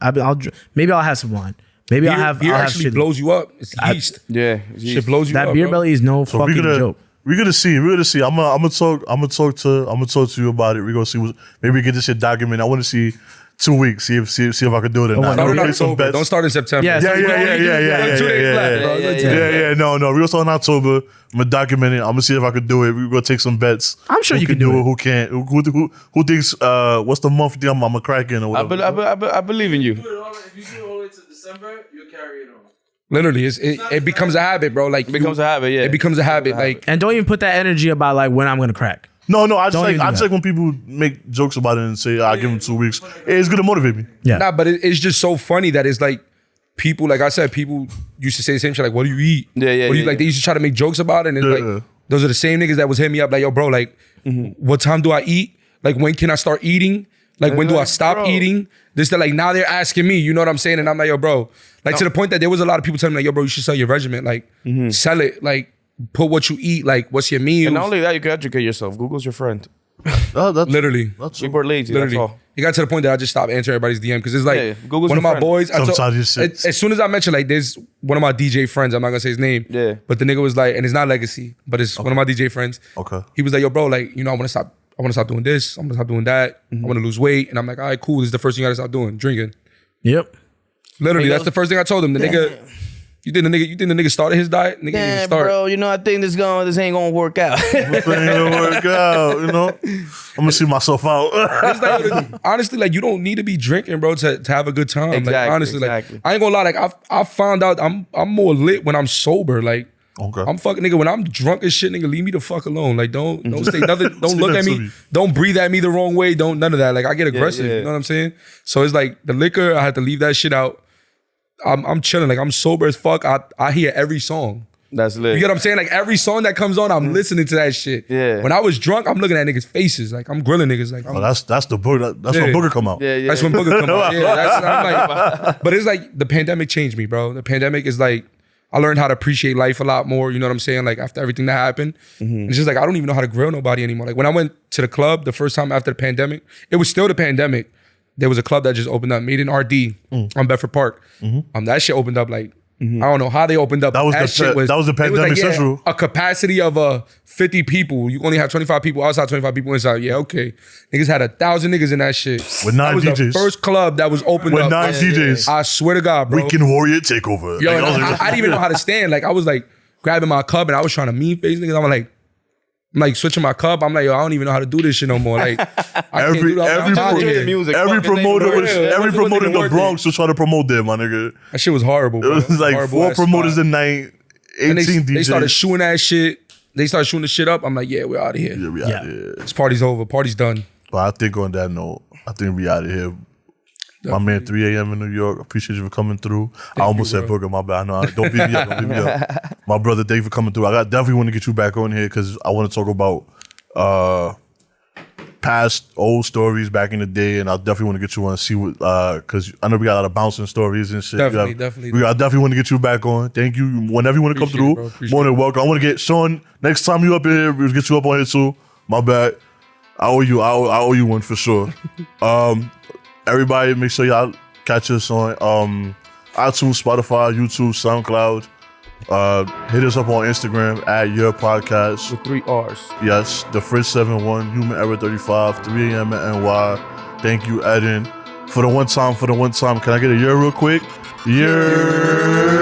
Maybe I'll have some wine. Maybe I'll have. Beer I'll have actually shit. blows you up. It's yeast. yeah. Shit blows you That up. beer bro. belly is no So fucking joke. we're gonna see. I'm gonna talk to you about it. We're gonna see maybe we get this shit documented. I want to see 2 weeks. See if I can do it or not. Start in We're gonna some October. bets. Don't start in September. Yeah, Yeah. 2 days left, bro. Yeah. No. We're gonna start in October. I'm gonna document it. I'm gonna see if I can do it. We're gonna take some bets. I'm sure Who you can do it. Who can't? Who thinks? What's the month thing I'm a crack in or whatever? I believe in you. If you do it all the way to December, you'll carry it on. Literally, it becomes a habit, bro. Like It becomes a habit, yeah. It becomes a habit. Like And don't even put that energy about like when I'm gonna crack. No. I just Don't like even do that. when people make jokes about it and say I give them 2 weeks. It's gonna motivate me. Yeah. nah, but it's just so funny that it's like people, like I said, people used to say the same shit. Like, what do you eat? Yeah, yeah, What do you yeah, like? They used to try to make jokes about it, and it's Yeah. like those are the same niggas that was hitting me up like, yo, bro, like, what time do I eat? Like, when can I start eating? Like, when do I like, stop bro. eating? This, that, like, now they're asking me, you know what I'm saying? And I'm like, yo, bro, like, to the point that there was a lot of people telling me, like, yo, bro, you should sell your regiment. Like, sell it. Like, put what you eat. Like, what's your meals? And not only that, you can educate yourself. Google's your friend. That's Literally. That's People are lazy. Literally. That's all. It got to the point that I just stopped answering everybody's DM because it's like Yeah, Google's one of your my friend. boys. Sometimes it's shit. as soon as I mentioned like there's one of my DJ friends, I'm not gonna say his name. Yeah. But the nigga was like, and it's not Legacy, but it's one of my DJ friends. Okay. He was like, yo, bro, like, you know, I want to stop doing this. I'm gonna stop doing that. I want to lose weight. And I'm like, all right, cool. This is the first thing you gotta stop doing, drinking. Yep. Literally, that's the first thing I told him. The nigga You think the nigga started his diet? Nigga didn't Damn, start. bro, you know, I think this ain't gonna work out. This ain't gonna work out, you know? I'm gonna see myself out. It's like, honestly, like, you don't need to be drinking, bro, to have a good time. Exactly, like, honestly, exactly. like, I ain't gonna lie. Like, I found out I'm more lit when I'm sober. Like, Okay. I'm fucking nigga. When I'm drunk as shit, nigga, leave me the fuck alone. Like, don't say nothing. Don't look that at to me. me. Don't breathe at me the wrong way. Don't none of that. Like, I get aggressive. yeah. You know what I'm saying? So it's like the liquor. I had to leave that shit out. I'm chilling. Like, I'm sober as fuck. I hear every song. That's lit. You get what I'm saying? Like, every song that comes on, I'm listening to that shit. Yeah. When I was drunk, I'm looking at niggas' faces. Like, I'm grilling niggas. Like, Oh, that's the booger. That's when Yeah. booger come out. Yeah. that's when Booger come out. Yeah, I'm like, but it's like the pandemic changed me, bro. The pandemic is like, I learned how to appreciate life a lot more. You know what I'm saying? Like, after everything that happened, it's just like, I don't even know how to grill nobody anymore. Like, when I went to the club the first time after the pandemic, it was still the pandemic. There was a club that just opened up, Made in RD on Bedford Park. That shit opened up like, I don't know how they opened up. That was the pandemic central. A capacity of 50 people. You only have 25 people outside, 25 people inside. Yeah, okay. Niggas had 1,000 niggas in that shit. With 9 that was DJs. the first club that was opened With up. 9 DJs. I swear to God, bro. Weekend Warrior takeover. Yo, Like, and I didn't even know how to stand. Like, I was like grabbing my cup and I was trying to mean face niggas. I'm like switching my cup. I'm like, yo, I don't even know how to do this shit no more. Like, every music. promoter Fuck, was it ain't every wasn't promoter in even the worth Bronx was trying to promote there, my nigga. that shit was horrible, It bro. was like Horrible 4 ass promoters spot. a night, 18 And DJs. they started shooting that shit. They started shooting the shit up. I'm like, yeah, we're out of here. Yeah, we out here. This party's over. Party's done. But I think on that note, I think we out of here. My man, 3 a.m. in New York. Appreciate you for coming through. I almost said Booger, my bad. No, don't beat me up. Don't beat me up. My brother, thank you for coming through. I definitely want to get you back on here because I want to talk about past old stories back in the day, and I definitely want to get you on and see what because I know we got a lot of bouncing stories and shit. Definitely. I definitely want to get you back on. Thank you. Whenever you want to come Appreciate it, through, bro. Appreciate more than welcome. I want to get Sean next time you up here. We'll get you up on here too. My bad. I owe you. I owe you one for sure. Everybody, make sure y'all catch us on iTunes, Spotify, YouTube, SoundCloud. Hit us up on Instagram at Yerrr Podcast. With 3 R's. Yes, Dafridge 71, Human Error 35, 3 a.m. at NY. Thank you, Eden. For the one time, can I get a year real quick? Year.